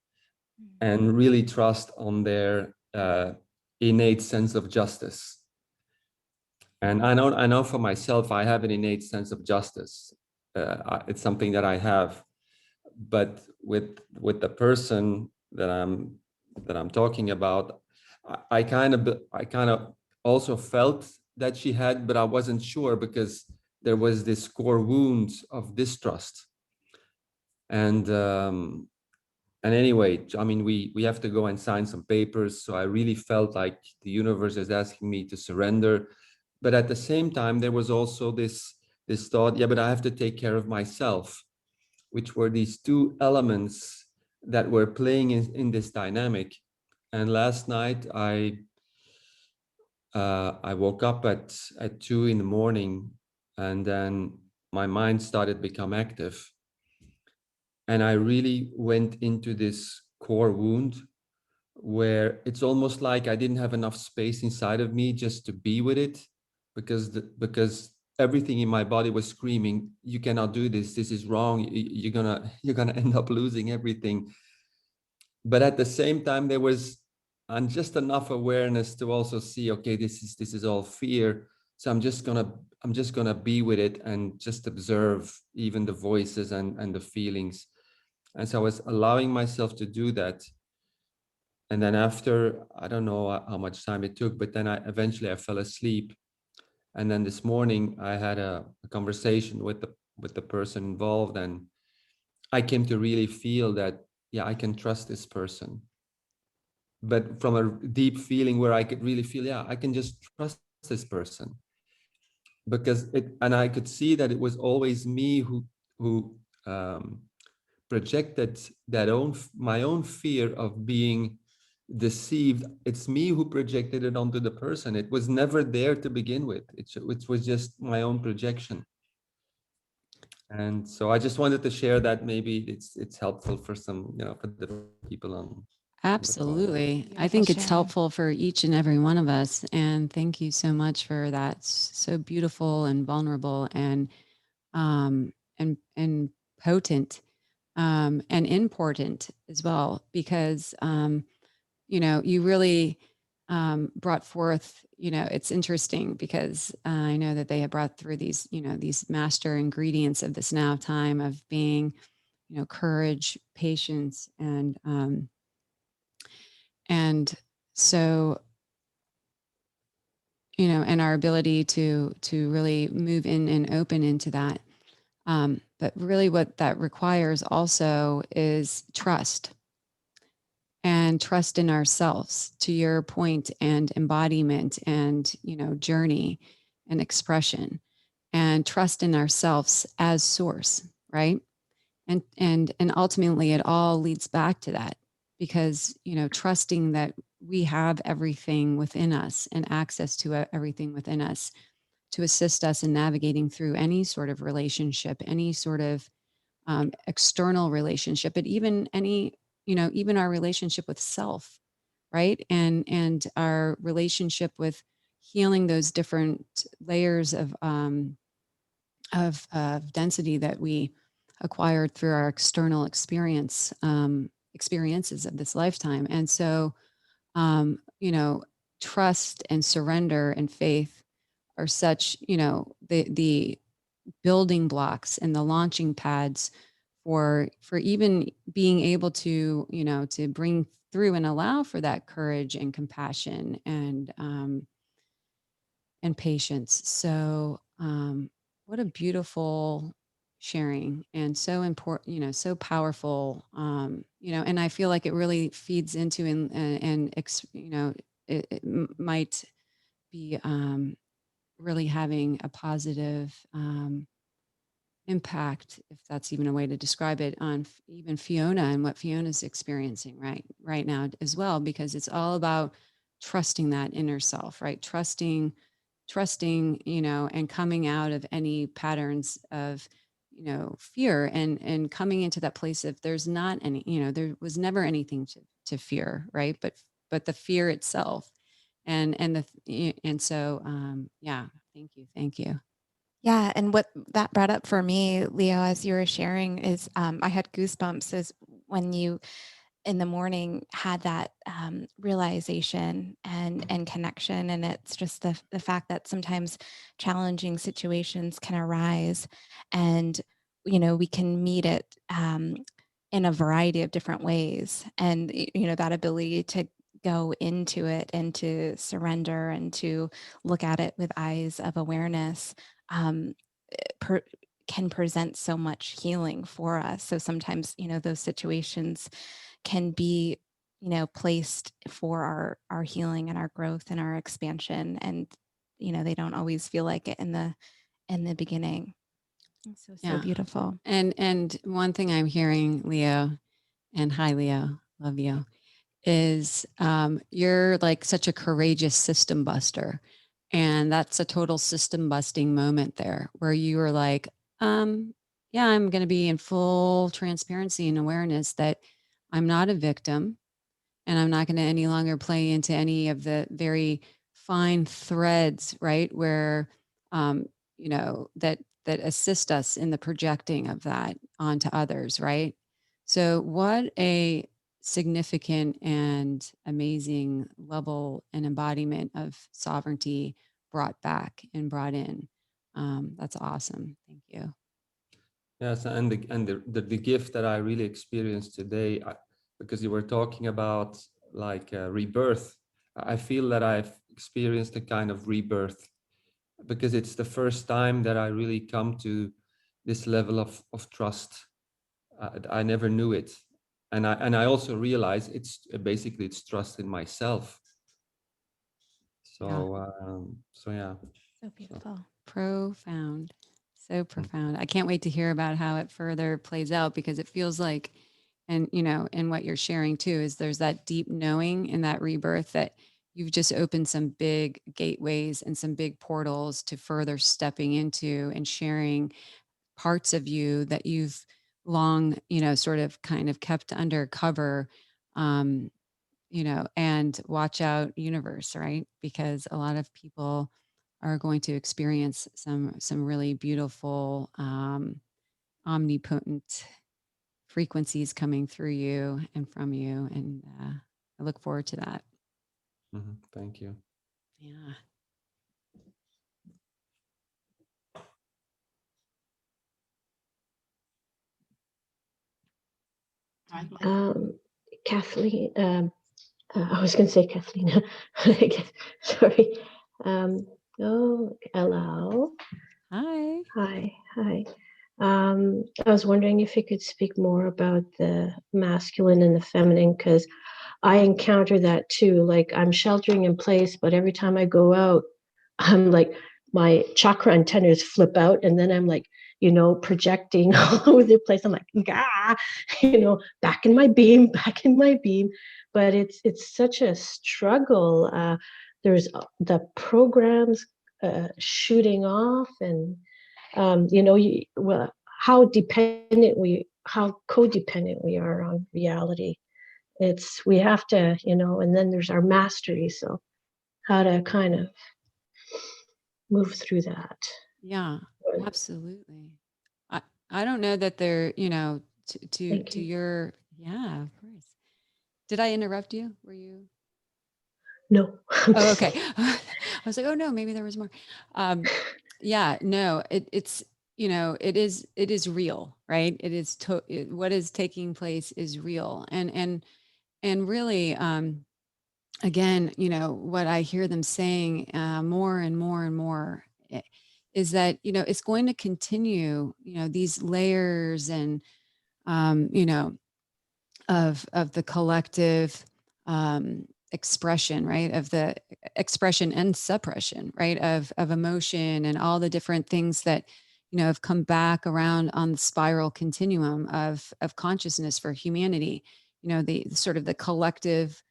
and really trust on their innate sense of justice. And I know for myself, I have an innate sense of justice. It's something that I have, but with the person that I'm talking about, I kind of also felt that she had, but I wasn't sure because there was this core wound of distrust. And anyway, I mean, we have to go and sign some papers. So I really felt like the universe is asking me to surrender. But at the same time, there was also this thought, yeah, but I have to take care of myself, which were these two elements that were playing in this dynamic. And last night I woke up at 2 a.m, and then my mind started to become active. And I really went into this core wound where it's almost like I didn't have enough space inside of me just to be with it, because everything in my body was screaming, you cannot do this, this is wrong, you're gonna end up losing everything. But at the same time, there was just enough awareness to also see, okay, this is all fear. So I'm just gonna be with it and just observe even the voices and the feelings. And so I was allowing myself to do that. And then after, I don't know how much time it took, but then eventually I fell asleep. And then this morning I had a conversation with the person involved, and I came to really feel that, yeah, I can trust this person. But from a deep feeling where I could really feel, yeah, I can just trust this person. Because and I could see that it was always me who projected my own fear of being deceived. It's me who projected it onto the person. It was never there to begin with. It was just my own projection. And so I just wanted to share that. Maybe it's helpful for some, for the people on the call. Absolutely. I Beautiful think it's share. helpful for each and every one of us. And thank you so much for that. So beautiful and vulnerable and and potent and important as well, because you really brought forth. It's interesting because I know that they have brought through these master ingredients of this now time of being, courage, patience, and so, and our ability to really move in and open into that. But really what that requires also is trust, and trust in ourselves, to your point, and embodiment, and, journey and expression, and trust in ourselves as source, right? And ultimately it all leads back to that, because, trusting that we have everything within us and access to everything within us to assist us in navigating through any sort of relationship, any sort of external relationship, but even even our relationship with self, right? And our relationship with healing those different layers of density that we acquired through our external experiences of this lifetime. And so, trust and surrender and faith are such, the building blocks and the launching pads for even being able to, to bring through and allow for that courage and compassion and patience. So, what a beautiful sharing, and so important, so powerful, and I feel like it really feeds into and might be really having a positive impact, if that's even a way to describe it, on even Fiona and what Fiona's experiencing right now as well, because it's all about trusting that inner self, right? Trusting, and coming out of any patterns of, fear, and coming into that place of there's not any, there was never anything to fear, right? But the fear itself, and so yeah, thank you. Yeah, and what that brought up for me, Leo, as you were sharing, is I had goosebumps as when you in the morning had that realization and connection, and it's just the fact that sometimes challenging situations can arise, and we can meet it in a variety of different ways, and that ability to go into it and to surrender and to look at it with eyes of awareness um, per, can present so much healing for us. So sometimes, those situations can be, placed for our healing and our growth and our expansion. And, they don't always feel like it in the beginning. So Yeah. beautiful. And one thing I'm hearing, Leo, and hi, Leo, love you, is you're like such a courageous system buster. And that's a total system busting moment there, where you were like, yeah, I'm going to be in full transparency and awareness that I'm not a victim, and I'm not going to any longer play into any of the very fine threads, right? Where, that assist us in the projecting of that onto others, right? So, what a significant and amazing level and embodiment of sovereignty brought back and brought in. That's awesome. Thank you. Yes, and the gift that I really experienced today, because you were talking about like rebirth, I feel that I've experienced a kind of rebirth because it's the first time that I really come to this level of trust. I never knew it, and I also realize it's basically it's trust in myself. So yeah. So beautiful. Profound. So Mm. profound. I can't wait to hear about how it further plays out because it feels like, and and what you're sharing too, is there's that deep knowing in that rebirth that you've just opened some big gateways and some big portals to further stepping into and sharing parts of you that you've long, sort of kind of kept under cover. Um, and watch out universe, right? Because a lot of people are going to experience some really beautiful, omnipotent frequencies coming through you and from you, and I look forward to that. Thank you. Yeah. Um, Kathleen, I was going to say Kathleen. I guess, sorry. Oh, hello. Hi. Hi. I was wondering if you could speak more about the masculine and the feminine, because I encounter that too. Like I'm sheltering in place, but every time I go out, I'm like, my chakra antennas flip out, and then I'm like, projecting all over the place. I'm like, ah, back in my beam, back in my beam. But it's such a struggle. There's the programs shooting off, and well, how codependent we are on reality. We have to, and then there's our mastery. So how to kind of move through that. Yeah, absolutely. I don't know that they're, Thank to you. your, yeah, of course. Did I interrupt you? Were you? No. Oh, okay. I was like, oh no, maybe there was more. Yeah, no, it's, it is real, right? What is taking place is real. And really, again, what I hear them saying more and more and more is that, it's going to continue, these layers and, you know, of the collective expression, right? Of the expression and suppression, right? Of emotion and all the different things that, have come back around on the spiral continuum of consciousness for humanity. The sort of the collective,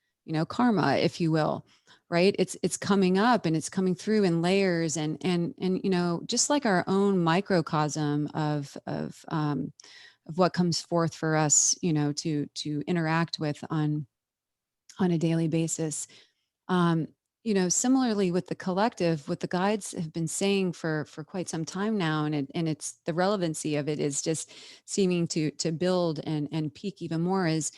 karma, if you will, right? It's coming up and it's coming through in layers and just like our own microcosm of what comes forth for us, to interact with on a daily basis. Um, similarly with the collective, what the guides have been saying for quite some time now, and it's the relevancy of it is just seeming to build and peak even more. Is,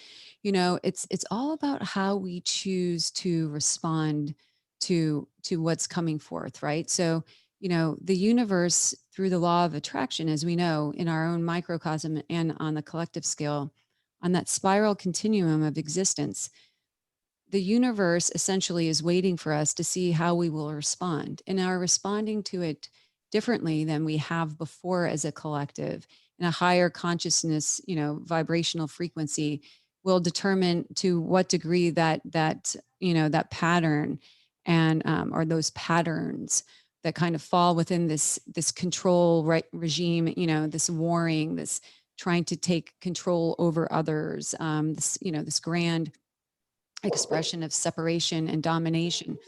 it's all about how we choose to respond to what's coming forth, right? So, the universe through the law of attraction, as we know in our own microcosm and on the collective scale, on that spiral continuum of existence, the universe essentially is waiting for us to see how we will respond, and are responding to it differently than we have before as a collective. And a higher consciousness, vibrational frequency will determine to what degree that pattern and or those patterns that kind of fall within this control regime, this warring, this trying to take control over others, this grand expression of separation and domination.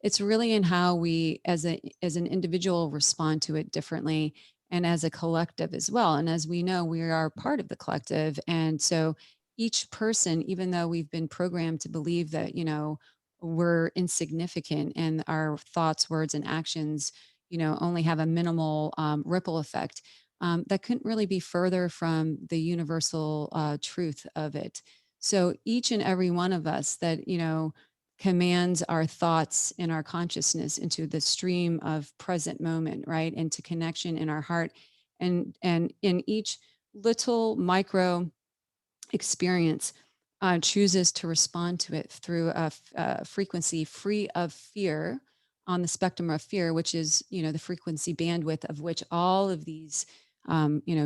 It's really in how we as an individual respond to it differently, and as a collective as well. And as we know, we are part of the collective. And so each person, even though we've been programmed to believe that, we're insignificant and our thoughts, words, and actions, only have a minimal ripple effect, that couldn't really be further from the universal truth of it. So each and every one of us that, commands our thoughts and our consciousness into the stream of present moment, right? Into connection in our heart and in each little micro experience chooses to respond to it through a frequency free of fear on the spectrum of fear, which is, the frequency bandwidth of which all of these,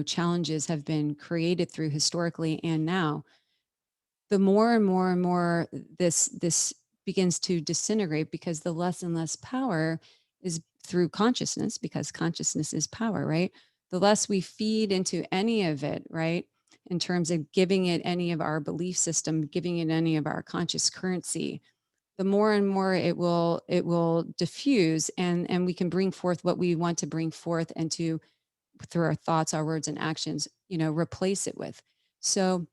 challenges have been created through historically and now. The more and more and more this begins to disintegrate, because the less and less power is through consciousness, because consciousness is power, right? The less we feed into any of it, right? In terms of giving it any of our belief system, giving it any of our conscious currency, the more and more it will diffuse, and we can bring forth what we want to bring forth, and to, through our thoughts, our words and actions, replace it with. So,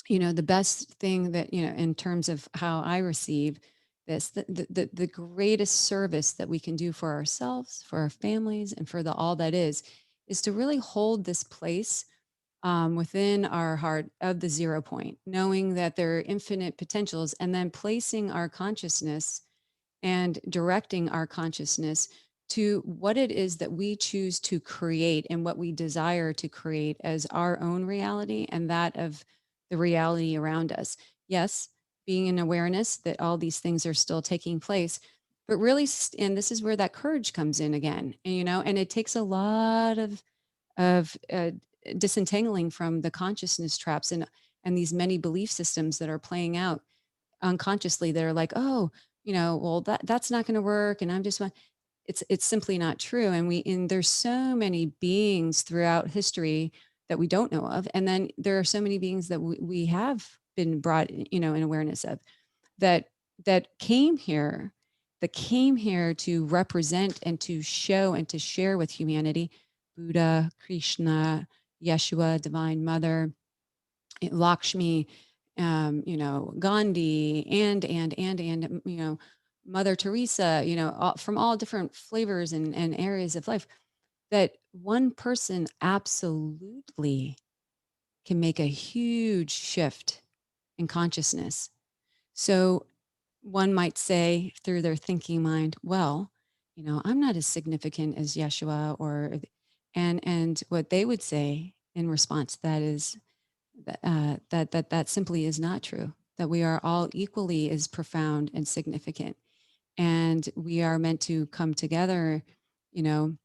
the best thing that, in terms of how I receive this, the greatest service that we can do for ourselves, for our families, and for the all that is to really hold this place within our heart of the 0 point, knowing that there are infinite potentials, and then placing our consciousness and directing our consciousness to what it is that we choose to create, and what we desire to create as our own reality and that of the reality around us. Yes, being in awareness that all these things are still taking place, but really, and this is where that courage comes in again, and it takes a lot of disentangling from the consciousness traps, and these many belief systems that are playing out unconsciously, that are like, oh, well, that's not going to work, and I'm just one. It's simply not true, and there's so many beings throughout history that we don't know of, and then there are so many beings that we have been brought, in awareness of, that that came here that came here to represent and to show and to share with humanity. Buddha, Krishna, Yeshua, Divine Mother, Lakshmi, Gandhi, and Mother Teresa, from all different flavors and areas of life, that one person absolutely can make a huge shift in consciousness. So one might say, through their thinking mind, well, I'm not as significant as Yeshua, and what they would say in response to that is that simply is not true, that we are all equally as profound and significant, and we are meant to come together, you know,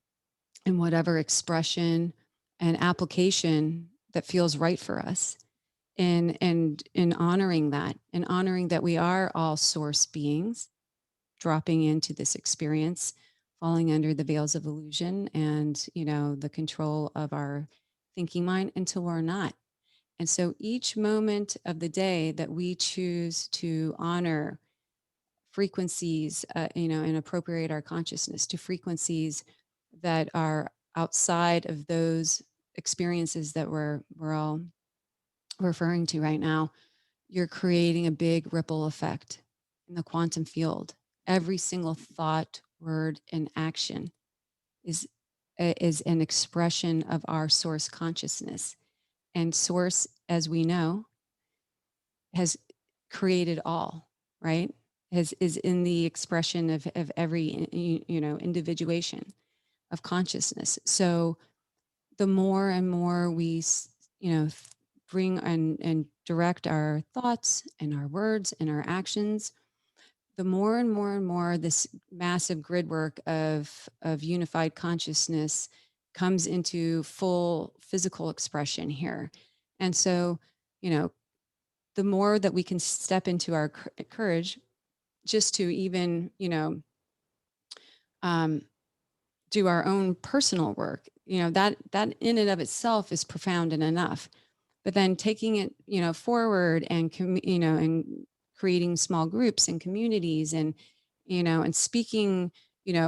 in whatever expression and application that feels right for us, and in honoring that, and honoring that we are all source beings dropping into this experience, falling under the veils of illusion and, the control of our thinking mind, until we're not. And so each moment of the day that we choose to honor frequencies, and appropriate our consciousness to frequencies that are outside of those experiences that we're all referring to right now, you're creating a big ripple effect in the quantum field. Every single thought, word, and action is is an expression of our source consciousness. And source, as we know, has created all, right? Is in the expression of every, individuation of consciousness. So the more and more we, bring and direct our thoughts and our words and our actions, the more and more and more this massive grid work of unified consciousness comes into full physical expression here. And so, the more that we can step into our courage, just to even, um, do our own personal work, that in and of itself is profound and enough. But then taking it, forward, and and creating small groups and communities, and speaking,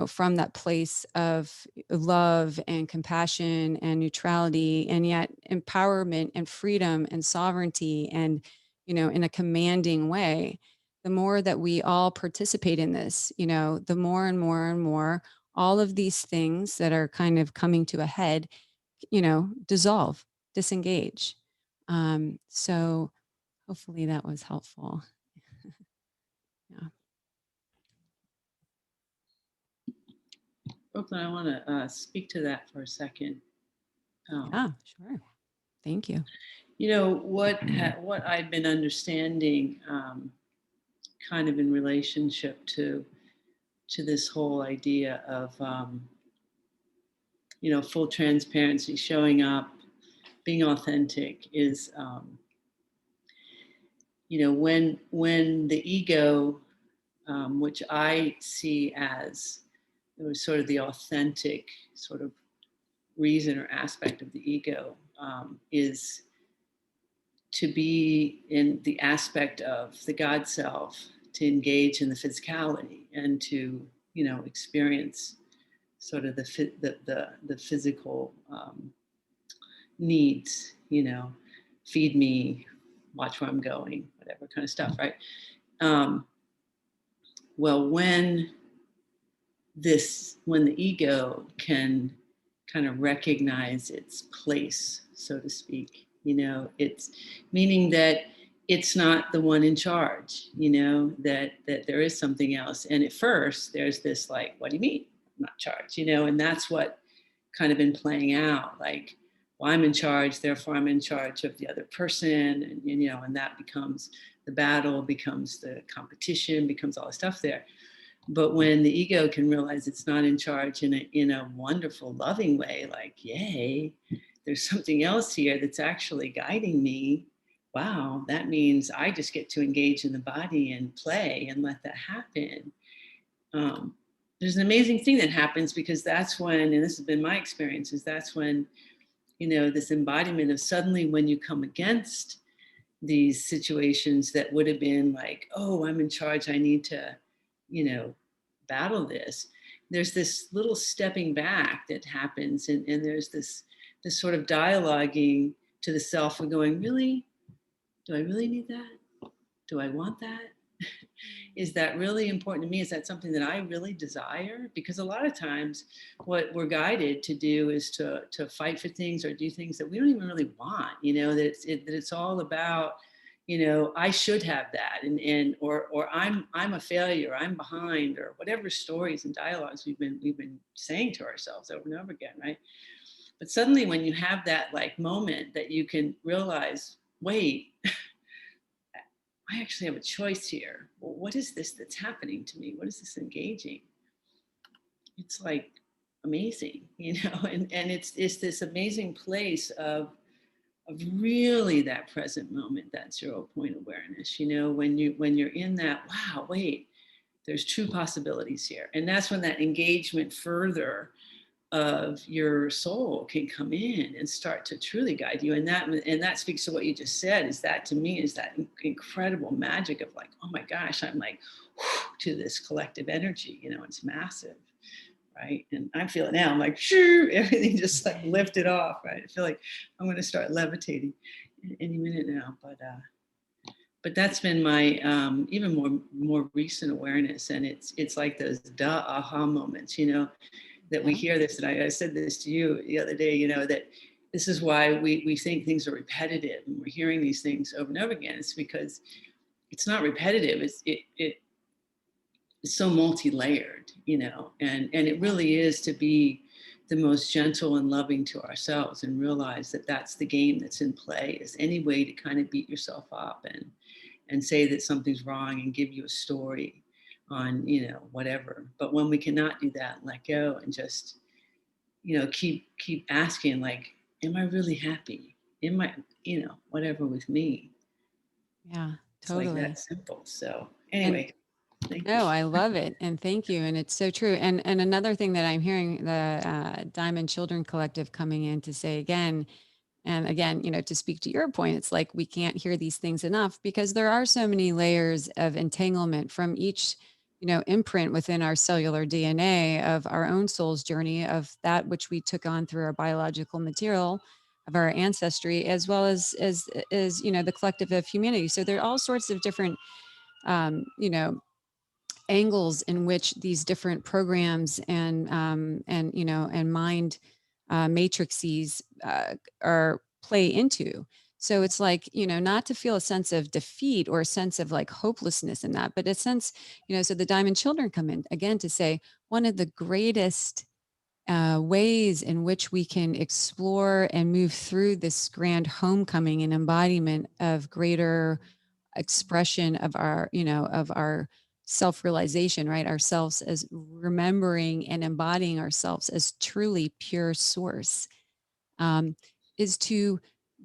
from that place of love and compassion and neutrality, and yet empowerment and freedom and sovereignty, and, in a commanding way. The more that we all participate in this, the more and more and more all of these things that are kind of coming to a head, dissolve, disengage. So hopefully that was helpful. Yeah. Brooklyn, I want to speak to that for a second. Yeah, sure. Thank you. You know what I've been understanding, kind of in relationship to this whole idea of full transparency, showing up, being authentic, is when the ego, which I see as sort of the authentic sort of reason or aspect of the ego, is to be in the aspect of the God self, to engage in the physicality and to experience sort of the physical needs, feed me, watch where I'm going, whatever kind of stuff, right? Well, when the ego can kind of recognize its place, so to speak, it's meaning that it's not the one in charge, that there is something else. And at first there's this like, what do you mean I'm not charged, and that's what kind of been playing out, like, well, I'm in charge, therefore I'm in charge of the other person. And, and that becomes the battle, becomes the competition, becomes all the stuff there. But when the ego can realize it's not in charge in a wonderful, loving way, like, yay, there's something else here that's actually guiding me. Wow, that means I just get to engage in the body and play and let that happen. There's an amazing thing that happens, because that's when, and this has been my experience, is that's when, this embodiment of suddenly when you come against these situations that would have been like, oh, I'm in charge, I need to, battle this. There's this little stepping back that happens, and there's this sort of dialoguing to the self and going, really? Do I really need that? Do I want that? Is that really important to me? Is that something that I really desire? Because a lot of times what we're guided to do is to fight for things or do things that we don't even really want, that it's all about, I should have that, or I'm a failure, I'm behind, or whatever stories and dialogues we've been saying to ourselves over and over again, right? But suddenly when you have that like moment that you can realize, wait, I actually have a choice here. Well, what is this that's happening to me? What is this engaging? It's like amazing, and it's this amazing place of really that present moment, that 0 point awareness, when you're in that, wow, wait, there's true possibilities here. And that's when that engagement further of your soul can come in and start to truly guide you. And that speaks to what you just said, is that to me is that incredible magic of like, oh my gosh, I'm like, to this collective energy, it's massive, right? And I feel it now, I'm like, shoo, everything just like lifted off, right? I feel like I'm going to start levitating any minute now, but that's been my even more recent awareness. And it's like those aha moments, that we hear this. And I said this to you the other day, that this is why we think things are repetitive, and we're hearing these things over and over again. It's because it's not repetitive. It's so multi-layered, and it really is to be the most gentle and loving to ourselves, and realize that that's the game that's in play, is any way to kind of beat yourself up and say that something's wrong and give you a story on, whatever. But when we cannot do that, let go and just, keep asking, like, am I really happy? Am I, whatever with me? Yeah, It's like totally. that simple. So anyway, thank you. No, I love it. And thank you. And it's so true. And another thing that I'm hearing the Diamond Children Collective coming in to say again, and again, to speak to your point, it's like we can't hear these things enough, because there are so many layers of entanglement from each, imprint within our cellular DNA of our own soul's journey, of that which we took on through our biological material of our ancestry, as well as the collective of humanity. So there are all sorts of different, um, you know, angles in which these different programs and mind matrices are play into. So it's like, not to feel a sense of defeat or a sense of like hopelessness in that, but a sense, so the Diamond Children come in again to say one of the greatest ways in which we can explore and move through this grand homecoming and embodiment of greater expression of our, of our self-realization, right? Ourselves as remembering and embodying ourselves as truly pure source, is to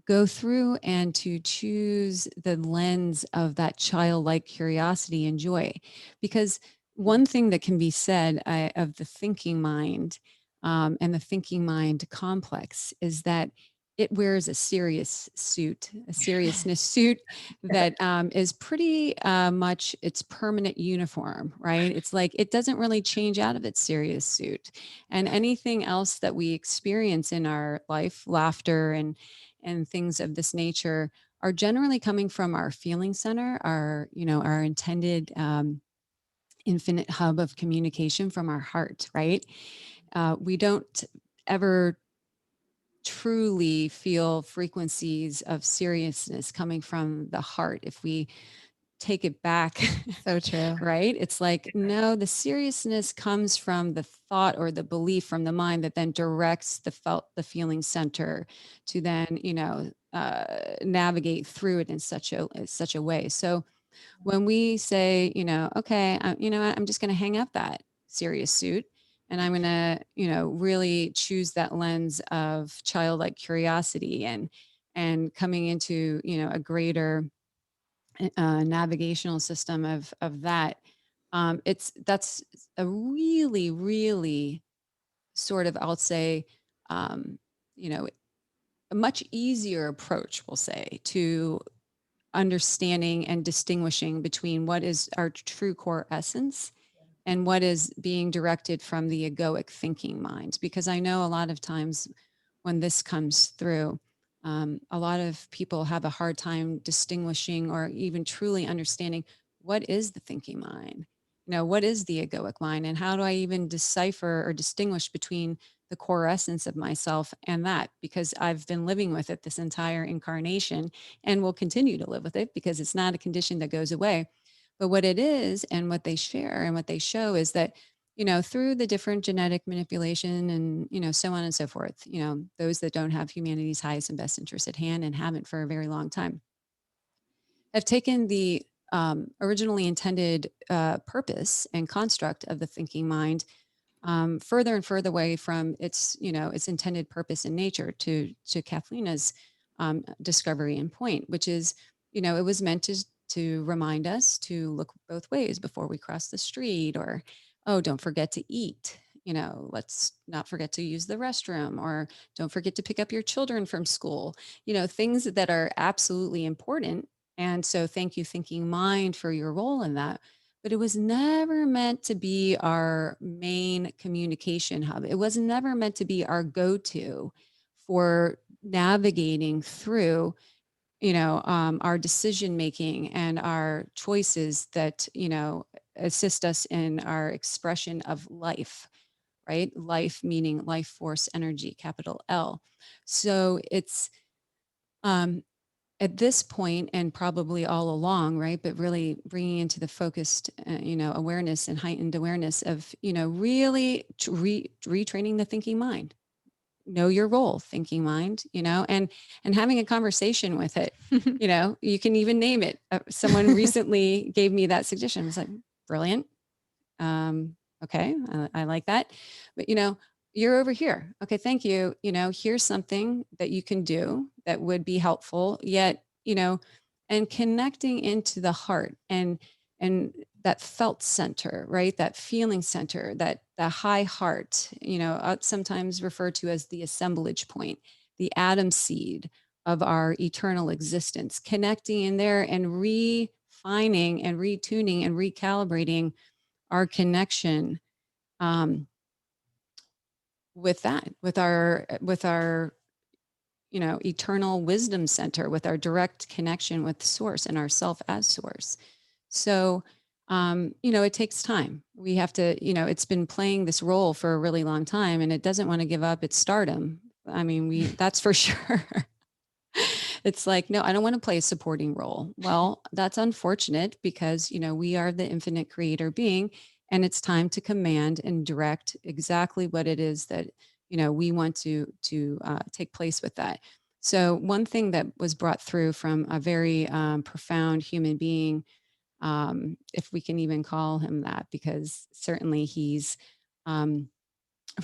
go through and to choose the lens of that childlike curiosity and joy. Because one thing that can be said of the thinking mind, and the thinking mind complex, is that it wears a serious suit, a seriousness suit that is pretty much its permanent uniform, right? It's like it doesn't really change out of its serious suit. And anything else that we experience in our life, laughter and things of this nature, are generally coming from our feeling center, our, our intended infinite hub of communication from our heart, right? We don't ever truly feel frequencies of seriousness coming from the heart if we take it back. So true. Right? It's like, no, the seriousness comes from the thought or the belief from the mind that then directs the feeling center to then, navigate through it in such a way. So when we say, okay, you know what, I'm just going to hang up that serious suit, and I'm going to, really choose that lens of childlike curiosity and coming into, a greater navigational system of that. That's a really, really sort of, I'll say, um, you know, a much easier approach, we'll say, to understanding and distinguishing between what is our true core essence and what is being directed from the egoic thinking mind. Because I know a lot of times when this comes through, a lot of people have a hard time distinguishing or even truly understanding what is the thinking mind. What is the egoic mind, and how do I even decipher or distinguish between the core essence of myself and that? Because I've been living with it this entire incarnation and will continue to live with it, because it's not a condition that goes away. But what it is, and what they share and what they show, is that, through the different genetic manipulation and, so on and so forth, those that don't have humanity's highest and best interests at hand and haven't for a very long time, have taken the originally intended purpose and construct of the thinking mind further and further away from its intended purpose in nature, to Kathleen's discovery and point, which is, it was meant to remind us to look both ways before we cross the street, or, oh, don't forget to eat. Let's not forget to use the restroom, or don't forget to pick up your children from school. Things that are absolutely important. And so thank you, thinking mind, for your role in that. But it was never meant to be our main communication hub. It was never meant to be our go-to for navigating through, our decision making and our choices that, assist us in our expression of life, right? Life meaning life force energy, capital L. So it's, at this point, and probably all along, right, but really bringing into the focused, awareness and heightened awareness of, really retraining the thinking mind. Know your role, thinking mind, and having a conversation with it. You can even name it. Someone recently gave me that suggestion. I was like, brilliant. Okay, I like that. But, you're over here. Okay, thank you. Here's something that you can do that would be helpful, yet, and connecting into the heart and that felt center, right? That feeling center, that the high heart, sometimes referred to as the assemblage point, the atom seed of our eternal existence, connecting in there and refining and retuning and recalibrating our connection with that, with our eternal wisdom center, with our direct connection with source and ourself as source. So it takes time. We have to, it's been playing this role for a really long time, and it doesn't want to give up its stardom. I mean, that's for sure. It's like, no, I don't want to play a supporting role. Well, that's unfortunate, because we are the infinite creator being, And it's time to command and direct exactly what it is that, we want to take place with that. So one thing that was brought through from a very profound human being, if we can even call him that, because certainly he's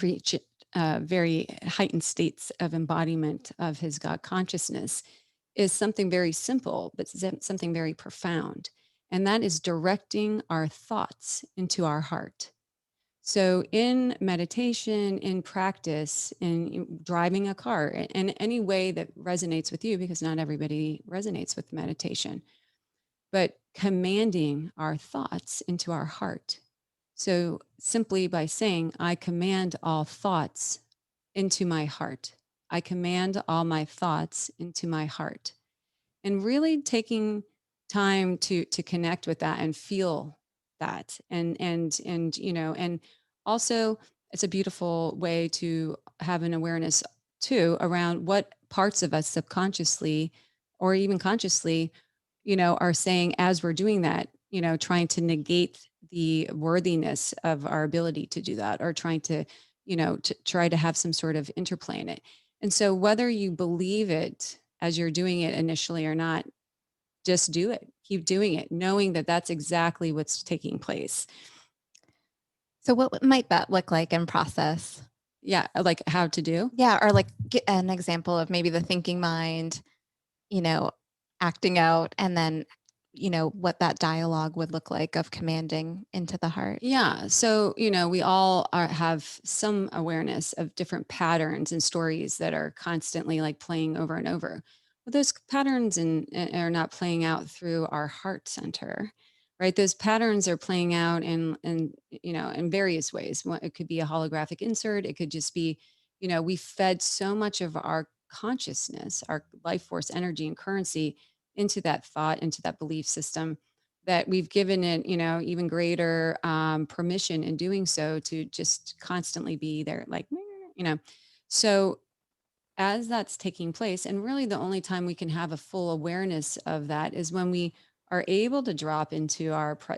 reached very heightened states of embodiment of his God consciousness, is something very simple, but something very profound. And that is directing our thoughts into our heart. So, in meditation, in practice, in driving a car, in any way that resonates with you, because not everybody resonates with meditation, but commanding our thoughts into our heart. So, simply by saying, I command all thoughts into my heart, I command all my thoughts into my heart, and really taking time to connect with that and feel that, and also it's a beautiful way to have an awareness too around what parts of us subconsciously or even consciously, are saying as we're doing that, trying to negate the worthiness of our ability to do that, or trying to try to have some sort of interplay in it. And so whether you believe it as you're doing it initially or not, just do it. Keep doing it, knowing that that's exactly what's taking place. So what might that look like in process? Yeah, like how to do. Yeah, or like get an example of maybe the thinking mind, you know, acting out, and then, what that dialogue would look like of commanding into the heart. Yeah. So, we all have some awareness of different patterns and stories that are constantly like playing over and over. But those patterns are not playing out through our heart center, right? Those patterns are playing out in various ways. It could be a holographic insert. It could just be, we fed so much of our consciousness, our life force, energy, and currency into that thought, into that belief system, that we've given it, even greater permission in doing so to just constantly be there, like, you know. So as that's taking place, and really the only time we can have a full awareness of that is when we are able to drop into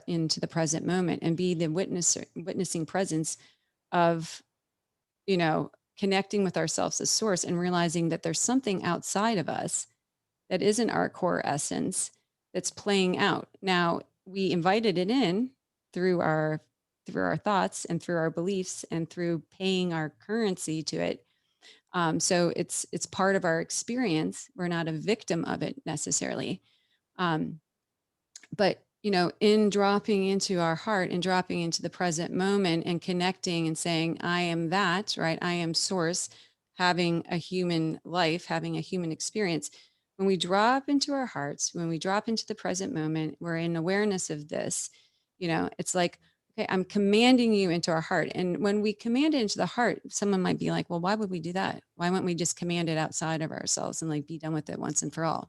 into the present moment and be the witnessing presence of, you know, connecting with ourselves as source and realizing that there's something outside of us that isn't our core essence that's playing out. Now, we invited it in through our thoughts and through our beliefs and through paying our currency to it. So it's part of our experience. We're not a victim of it necessarily. Um, but in dropping into our heart and dropping into the present moment and connecting and saying, I am that, right? I am source, having a human life, having a human experience. When we drop into our hearts, when we drop into the present moment, we're in awareness of this. It's like, okay, I'm commanding you into our heart. And when we command it into the heart, someone might be like, well, why would we do that? Why wouldn't we just command it outside of ourselves and like be done with it once and for all?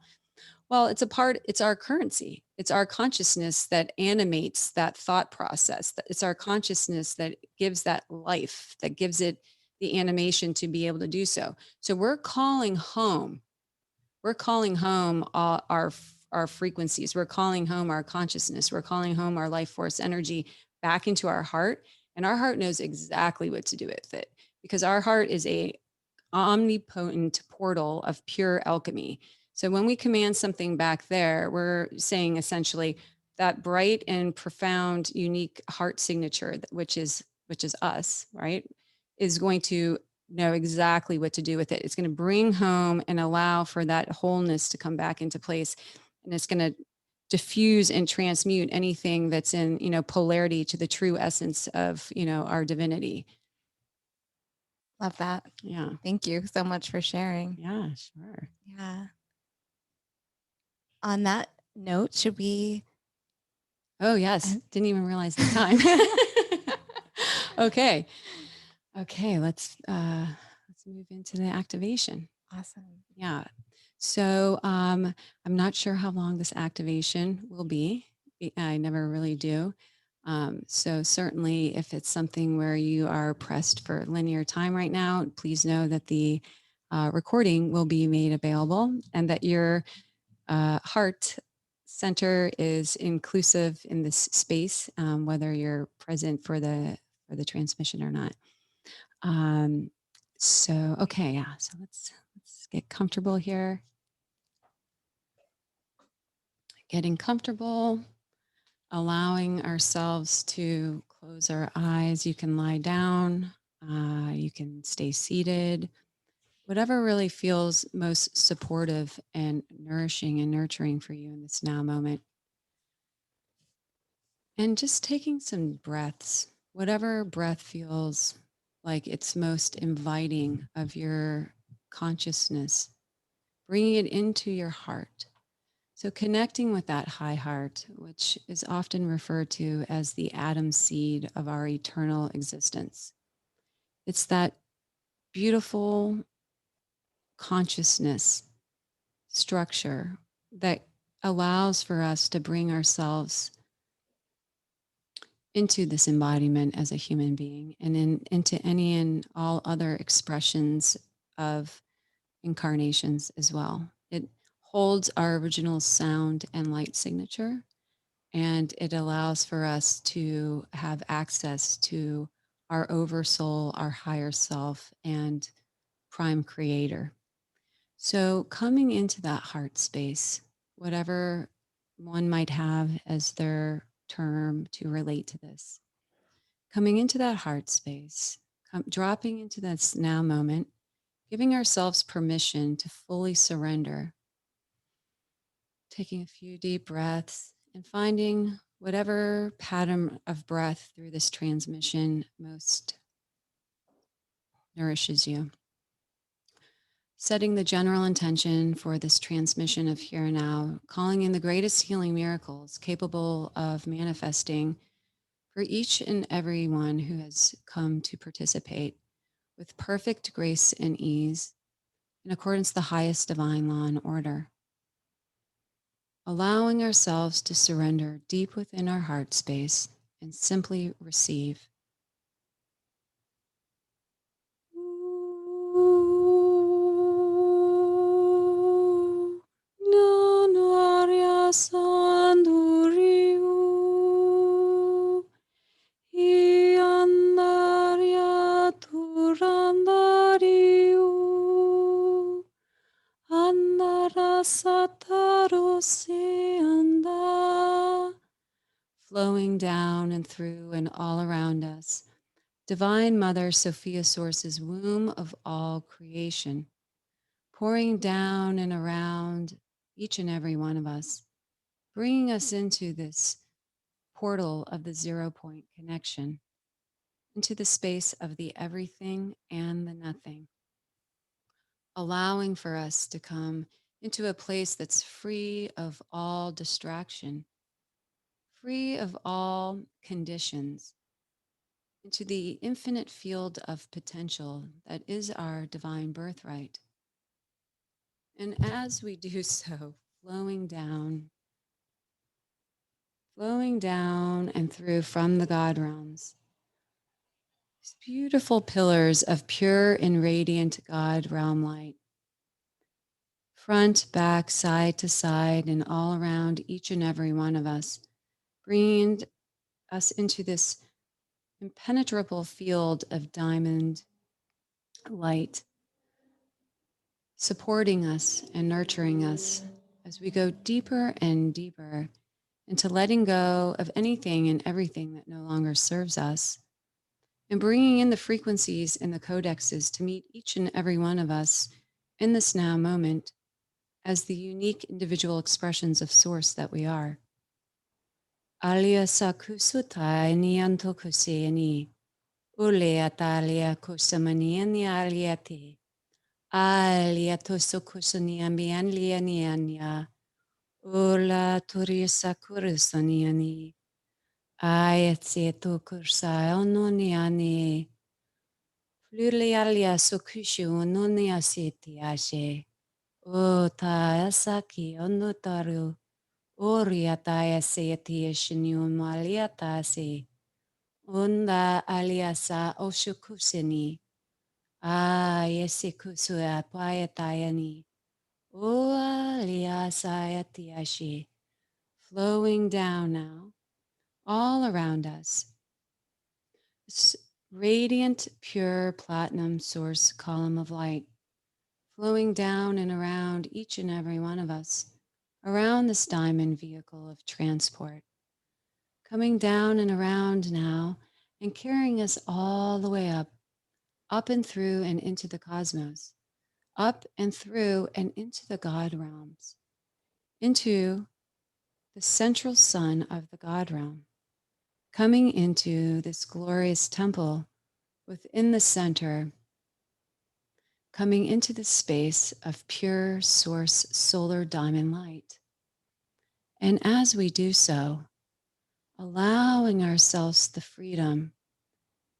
Well, it's our currency. It's our consciousness that animates that thought process. It's our consciousness that gives that life, that gives it the animation to be able to do so. So we're calling home. We're calling home our frequencies. We're calling home our consciousness. We're calling home our life force energy back into our heart. And our heart knows exactly what to do with it, because our heart is a omnipotent portal of pure alchemy. So when we command something back there, we're saying essentially that bright and profound, unique heart signature, which is us, right, is going to know exactly what to do with it. It's going to bring home and allow for that wholeness to come back into place, and it's going to diffuse and transmute anything that's in polarity to the true essence of our divinity. Love that. Yeah. Thank you so much for sharing. Yeah, sure. Yeah. On that note, should we? Oh, yes. Didn't even realize the time. Okay. Let's move into the activation. Awesome. Yeah. So I'm not sure how long this activation will be. I never really do. So certainly if it's something where you are pressed for linear time right now, please know that the recording will be made available, and that your heart center is inclusive in this space, whether you're present for the transmission or not. So okay, yeah. So let's get comfortable here. Getting comfortable, allowing ourselves to close our eyes. You can lie down. You can stay seated. Whatever really feels most supportive and nourishing and nurturing for you in this now moment. And just taking some breaths, whatever breath feels like it's most inviting of your consciousness, bringing it into your heart. So connecting with that high heart, which is often referred to as the atom seed of our eternal existence. It's that beautiful consciousness structure that allows for us to bring ourselves into this embodiment as a human being and into any and all other expressions of incarnations as well. It holds our original sound and light signature, and it allows for us to have access to our oversoul, our higher self, and prime creator. So coming into that heart space, whatever one might have as their term to relate to this, coming into that heart space, dropping into this now moment, giving ourselves permission to fully surrender, taking a few deep breaths and finding whatever pattern of breath through this transmission most nourishes you. Setting the general intention for this transmission of here and now, calling in the greatest healing miracles capable of manifesting for each and every one who has come to participate with perfect grace and ease in accordance to the highest divine law and order. Allowing ourselves to surrender deep within our heart space and simply receive. Flowing down and through and all around us. Divine Mother Sophia Source's womb of all creation, pouring down and around each and every one of us, bringing us into this portal of the 0 point connection, into the space of the everything and the nothing, allowing for us to come into a place that's free of all distraction, free of all conditions, into the infinite field of potential that is our divine birthright. And as we do so, flowing down and through from the God realms, these beautiful pillars of pure and radiant God realm light, front, back, side to side, and all around each and every one of us, bringing us into this impenetrable field of diamond light, supporting us and nurturing us as we go deeper and deeper into letting go of anything and everything that no longer serves us, and bringing in the frequencies and the codexes to meet each and every one of us in this now moment as the unique individual expressions of Source that we are. Alia sakusutai nianto kuseani, ule atalia kusamaniani aliati, alia tosokusani ambianlianiania, ula turisa kurusaniani, ayatse to kursa ononiani, flurialia sokushu ononiasiti ashe, o ta asaki onotaru, oriataya seati shinu maliatase, onda aliasa oshukusini, ayesikusu apayatayani, o aliasa yatiashi, flowing down now, all around us. This radiant, pure platinum source column of light flowing down and around each and every one of us, around this diamond vehicle of transport, coming down and around now and carrying us all the way up and through and into the cosmos, up and through and into the God realms, into the central sun of the God realm, coming into this glorious temple within the center, coming into the space of pure source solar diamond light. And as we do so, allowing ourselves the freedom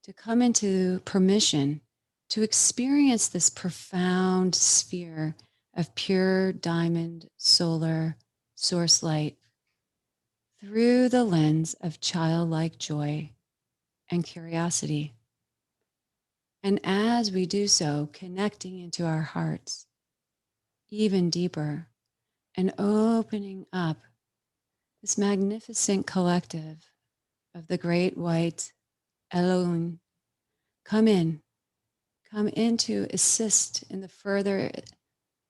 to come into permission to experience this profound sphere of pure diamond solar source light through the lens of childlike joy and curiosity. And as we do so, connecting into our hearts even deeper and opening up this magnificent collective of the great white Elohim, come in to assist in the further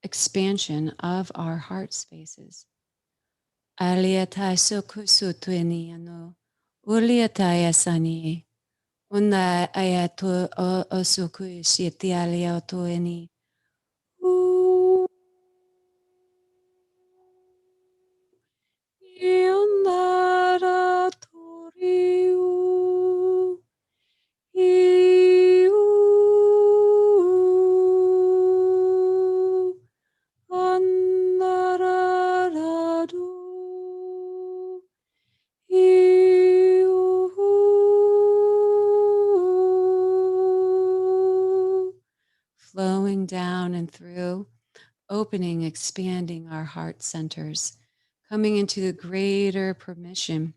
expansion of our heart spaces. Aliatai sokusu tueni ano, uliatai asani, una ayatu osuku shiti aliatueni. Yandara toriu, iu, andararadu, iu, flowing down and through, opening, expanding our heart centers, coming into the greater permission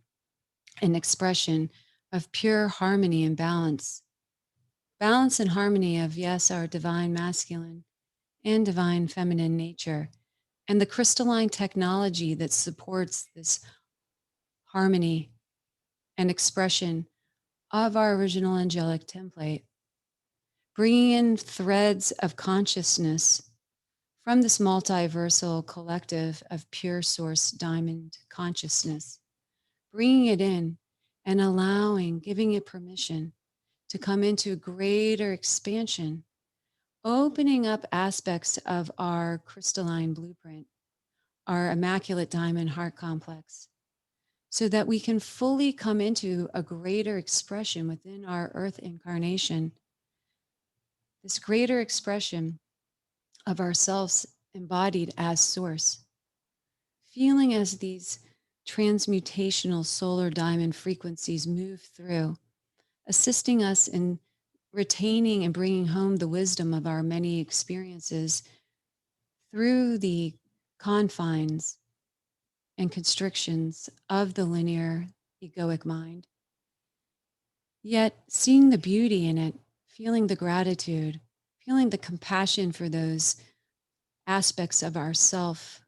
and expression of pure harmony and balance. Balance and harmony of, yes, our divine masculine and divine feminine nature, and the crystalline technology that supports this harmony and expression of our original angelic template, bringing in threads of consciousness from this multiversal collective of pure source diamond consciousness, bringing it in and allowing, giving it permission to come into greater expansion, opening up aspects of our crystalline blueprint, our immaculate diamond heart complex, so that we can fully come into a greater expression within our earth incarnation, this greater expression of ourselves embodied as source, feeling as these transmutational solar diamond frequencies move through, assisting us in retaining and bringing home the wisdom of our many experiences through the confines and constrictions of the linear egoic mind, yet seeing the beauty in it, feeling the gratitude, feeling the compassion for those aspects of ourself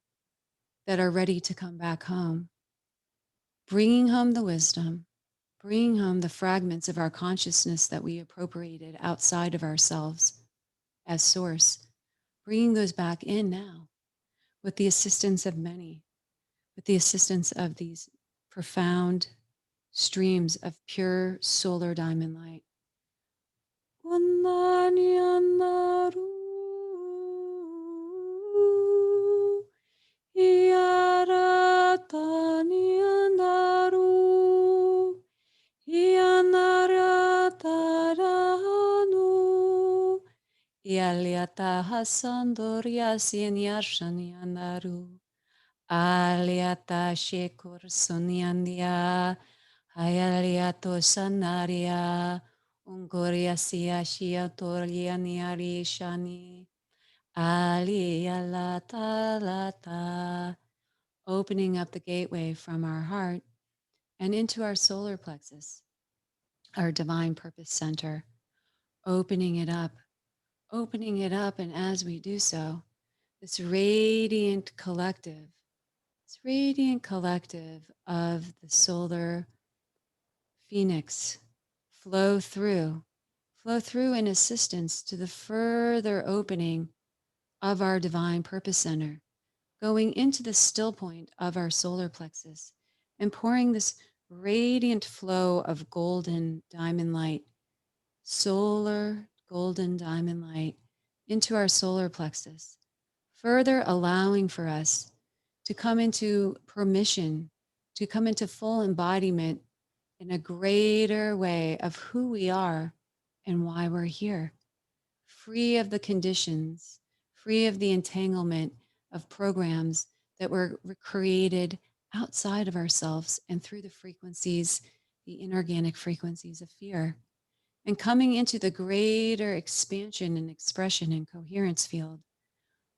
that are ready to come back home, bringing home the wisdom, bringing home the fragments of our consciousness that we appropriated outside of ourselves as source, bringing those back in now with the assistance of many, with the assistance of these profound streams of pure solar diamond light. Ialiata hasandoria siniarshanianaru. Aliata shekur suniandia. Hayaliato sanaria. Ungoria sia shiatorianiari shani. Alialata lata. Opening up the gateway from our heart and into our solar plexus, our divine purpose center, opening it up, and as we do so, this radiant collective this radiant collective of the solar phoenix flow through in assistance to the further opening of our divine purpose center, going into the still point of our solar plexus and pouring this radiant flow of golden diamond light, solar golden diamond light into our solar plexus, further allowing for us to come into permission, to come into full embodiment in a greater way of who we are and why we're here, free of the conditions, free of the entanglement of programs that were created outside of ourselves and through the frequencies, the inorganic frequencies of fear, and coming into the greater expansion and expression and coherence field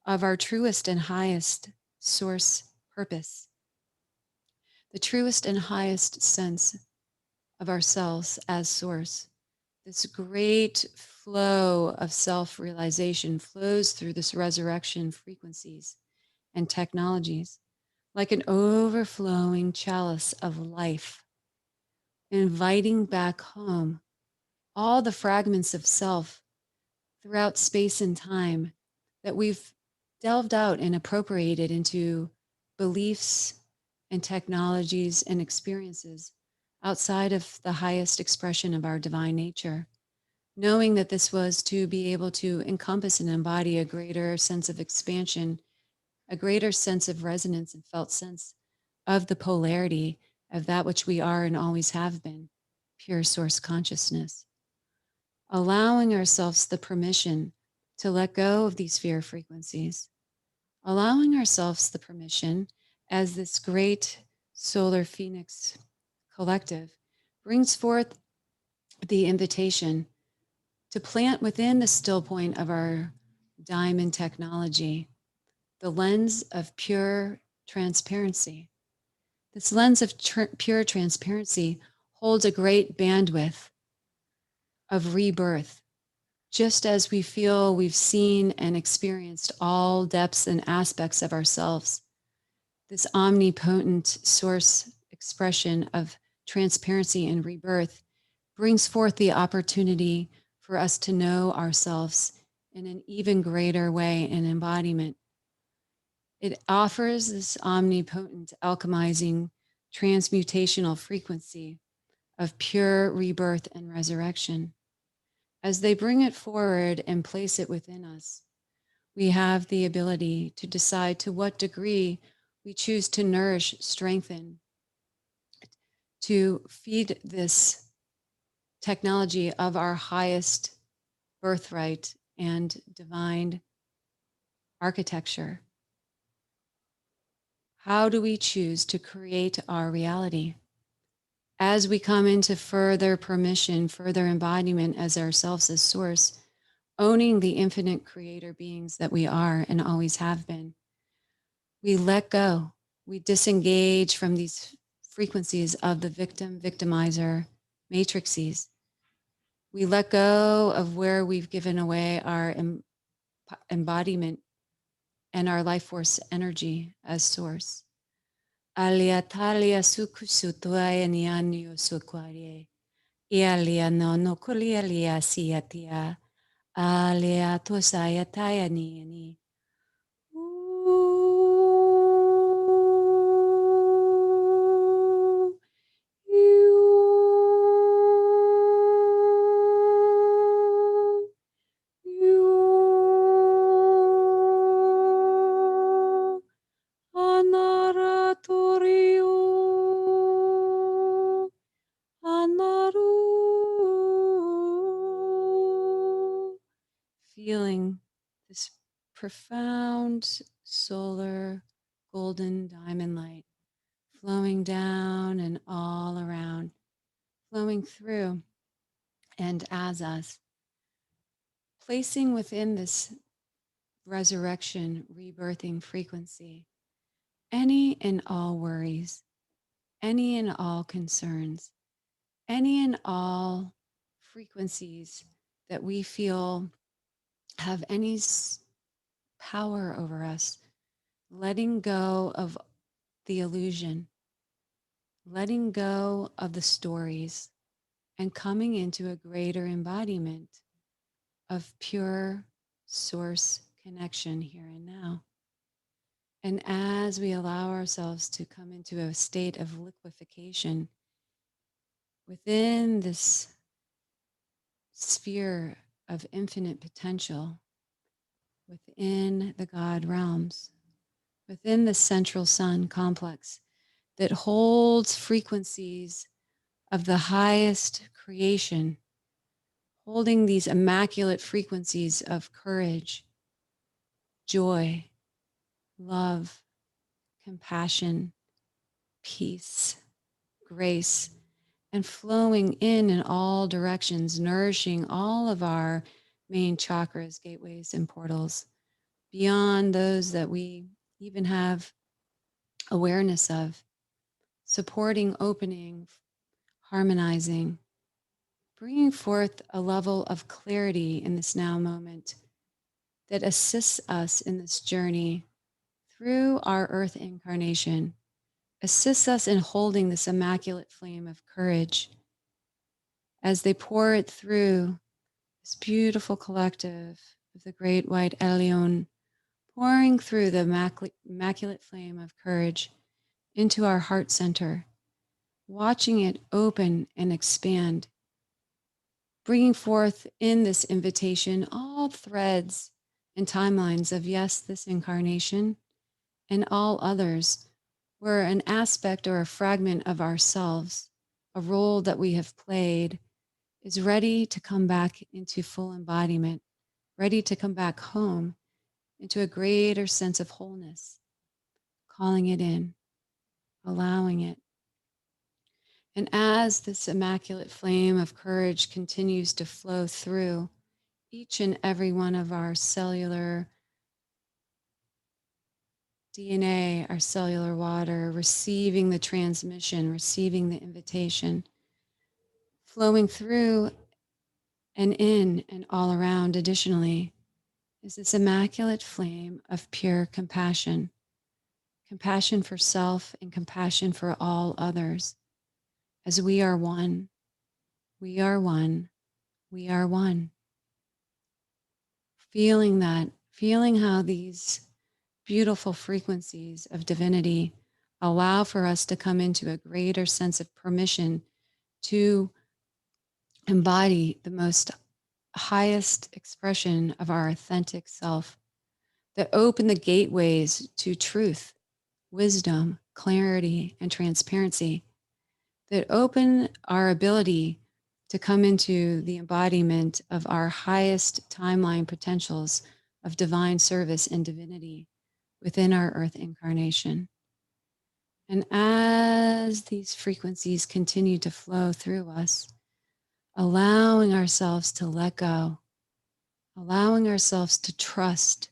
of our truest and highest source purpose, the truest and highest sense of ourselves as source. This great flow of self-realization flows through this resurrection frequencies and technologies like an overflowing chalice of life, inviting back home all the fragments of self throughout space and time that we've delved out and appropriated into beliefs and technologies and experiences outside of the highest expression of our divine nature, knowing that this was to be able to encompass and embody a greater sense of expansion, a greater sense of resonance and felt sense of the polarity of that which we are and always have been, pure source consciousness. Allowing ourselves the permission to let go of these fear frequencies, allowing ourselves the permission as this great solar phoenix collective brings forth the invitation to plant within the still point of our diamond technology the lens of pure transparency. This lens of pure transparency holds a great bandwidth of rebirth, just as we feel we've seen and experienced all depths and aspects of ourselves. This omnipotent source expression of transparency and rebirth brings forth the opportunity for us to know ourselves in an even greater way in embodiment. It offers this omnipotent, alchemizing, transmutational frequency of pure rebirth and resurrection. As they bring it forward and place it within us, we have the ability to decide to what degree we choose to nourish, strengthen, to feed this technology of our highest birthright and divine architecture. How do we choose to create our reality? As we come into further permission, further embodiment as ourselves as source, owning the infinite creator beings that we are and always have been, we let go. We disengage from these frequencies of the victim, victimizer matrices. We let go of where we've given away our embodiment and our life force energy as source. Alia talia sukusutuaya nianio suquarie. Ialia no no kulia lia siatia. Alia tosaya taya ni. Feeling this profound solar golden diamond light flowing down and all around, flowing through and as us, placing within this resurrection, rebirthing frequency any and all worries, any and all concerns, any and all frequencies that we feel have any power over us, letting go of the illusion, letting go of the stories, and coming into a greater embodiment of pure source connection here and now. And as we allow ourselves to come into a state of liquefaction within this sphere of infinite potential, within the God realms, within the central sun complex that holds frequencies of the highest creation, holding these immaculate frequencies of courage, joy, love, compassion, peace, grace, and flowing in all directions, nourishing all of our main chakras, gateways, and portals, beyond those that we even have awareness of, supporting, opening, harmonizing, bringing forth a level of clarity in this now moment that assists us in this journey through our earth incarnation, assists us in holding this immaculate flame of courage as they pour it through this beautiful collective of the great white Elyon, pouring through the immaculate flame of courage into our heart center, watching it open and expand, bringing forth in this invitation all threads and timelines of, yes, this incarnation and all others, where an aspect or a fragment of ourselves, a role that we have played, is ready to come back into full embodiment, ready to come back home into a greater sense of wholeness, calling it in, allowing it. And as this immaculate flame of courage continues to flow through each and every one of our cellular DNA, our cellular water, receiving the transmission, receiving the invitation, flowing through and in and all around, additionally, is this immaculate flame of pure compassion, compassion for self and compassion for all others. As we are one, we are one, we are one. Feeling that, feeling how these beautiful frequencies of divinity allow for us to come into a greater sense of permission to embody the most highest expression of our authentic self, that open the gateways to truth, wisdom, clarity, and transparency, that open our ability to come into the embodiment of our highest timeline potentials of divine service and divinity within our earth incarnation. And as these frequencies continue to flow through us, allowing ourselves to let go, allowing ourselves to trust,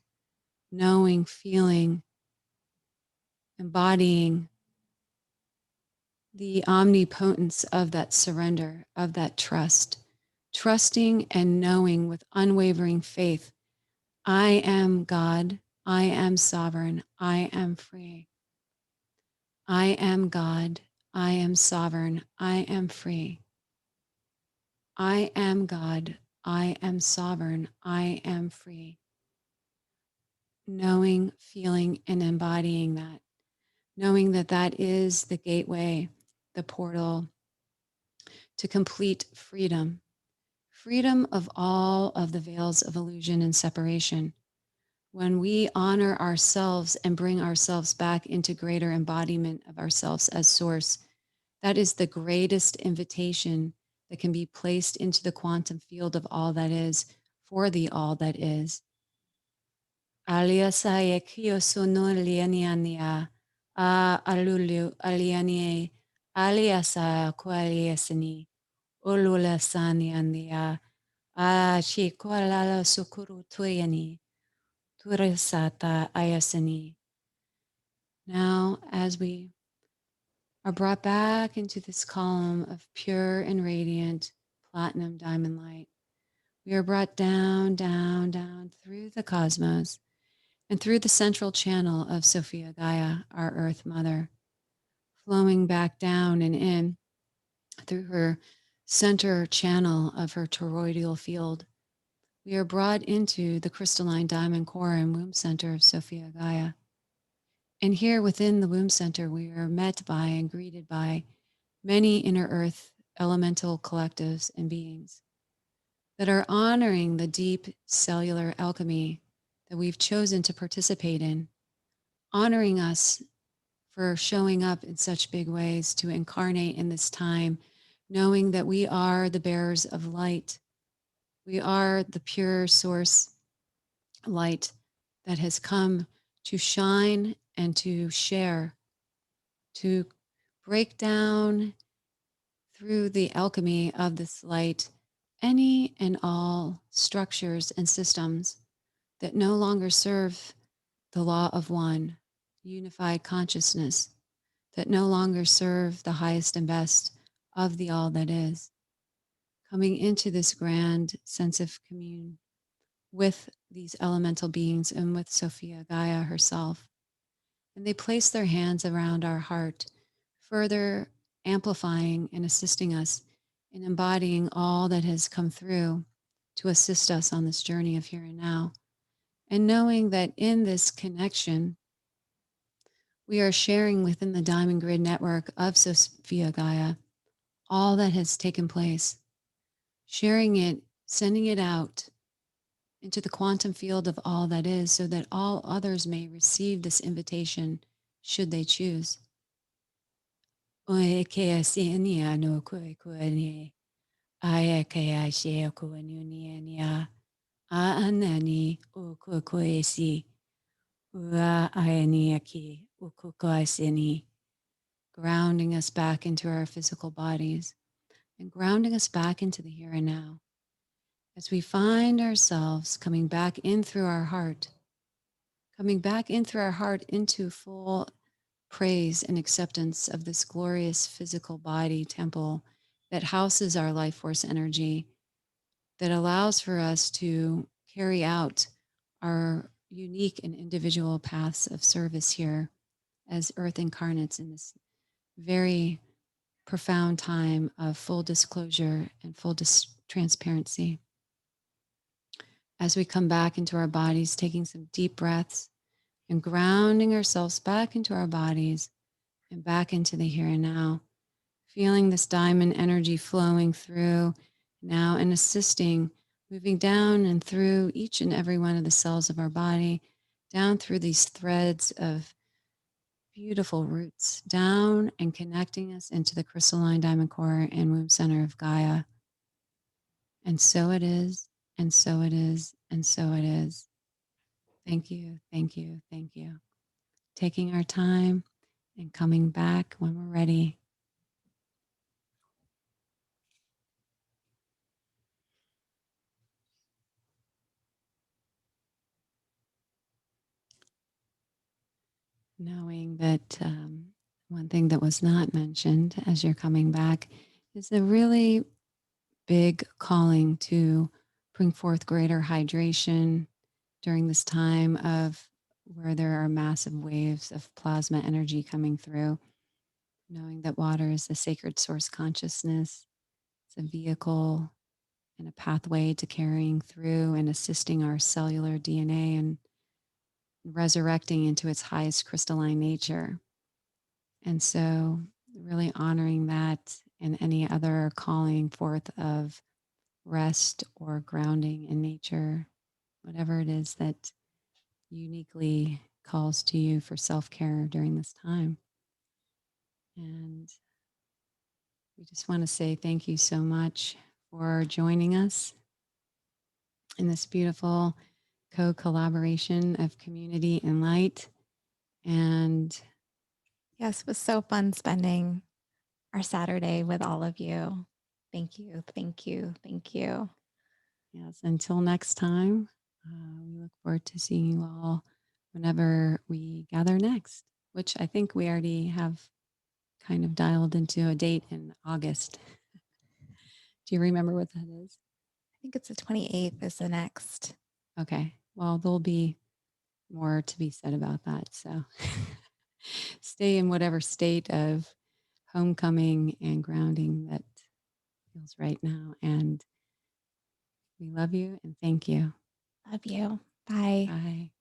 knowing, feeling, embodying the omnipotence of that surrender, of that trust, trusting and knowing with unwavering faith, I am God, I am sovereign, I am free. I am God, I am sovereign, I am free. I am God, I am sovereign, I am free. Knowing, feeling, and embodying that, knowing that that is the gateway, the portal to complete freedom, freedom of all of the veils of illusion and separation. When we honor ourselves and bring ourselves back into greater embodiment of ourselves as source, that is the greatest invitation that can be placed into the quantum field of all that is for the all that is. Aliasaya kiyosuno lianiania, a alulu alianie, aliasa kualiasani, ulula saniania, a chikwalala sukuru tuyani, turisata ayasani. Now, as we are brought back into this column of pure and radiant platinum diamond light, we are brought down, down, down through the cosmos and through the central channel of Sophia Gaia, our Earth Mother, flowing back down and in through her center channel of her toroidal field. We are brought into the crystalline diamond core and womb center of Sophia Gaia. And here within the womb center, we are met by and greeted by many inner earth elemental collectives and beings that are honoring the deep cellular alchemy that we've chosen to participate in, honoring us for showing up in such big ways to incarnate in this time, knowing that we are the bearers of light. We are the pure source light that has come to shine and to share, to break down through the alchemy of this light any and all structures and systems that no longer serve the law of one, unified consciousness, that no longer serve the highest and best of the all that is, coming into this grand sense of commune with these elemental beings and with Sophia Gaia herself. And they place their hands around our heart, further amplifying and assisting us in embodying all that has come through to assist us on this journey of here and now. And knowing that in this connection, we are sharing within the Diamond Grid network of Sophia Gaia all that has taken place, sharing it, sending it out into the quantum field of all that is, so that all others may receive this invitation should they choose. Grounding us back into our physical bodies and grounding us back into the here and now. As we find ourselves coming back in through our heart, into full praise and acceptance of this glorious physical body temple that houses our life force energy, that allows for us to carry out our unique and individual paths of service here as earth incarnates in this very profound time of full disclosure and full transparency. As we come back into our bodies, taking some deep breaths and grounding ourselves back into our bodies and back into the here and now, feeling this diamond energy flowing through now and assisting, moving down and through each and every one of the cells of our body, down through these threads of beautiful roots, down and connecting us into the crystalline diamond core and womb center of Gaia. And so it is, and so it is, and so it is. Thank you, thank you, thank you. Taking our time and coming back when we're ready. Knowing that one thing that was not mentioned as you're coming back is a really big calling to bring forth greater hydration during this time of where there are massive waves of plasma energy coming through, knowing that water is the sacred source consciousness. It's a vehicle and a pathway to carrying through and assisting our cellular DNA and resurrecting into its highest crystalline nature. And so really honoring that and any other calling forth of rest or grounding in nature, whatever it is that uniquely calls to you for self-care during this time. And we just want to say thank you so much for joining us in this beautiful co-collaboration of community and light. And Yes, it was so fun spending our Saturday with all of you. Thank you, thank you, thank you. yes, until next time, we look forward to seeing you all whenever we gather next, which I think we already have kind of dialed into a date in August. Do you remember what that is? I think it's the 28th is the next. Okay. Well, there'll be more to be said about that. So stay in whatever state of homecoming and grounding that feels right now. And we love you and thank you. Love you. Bye. Bye.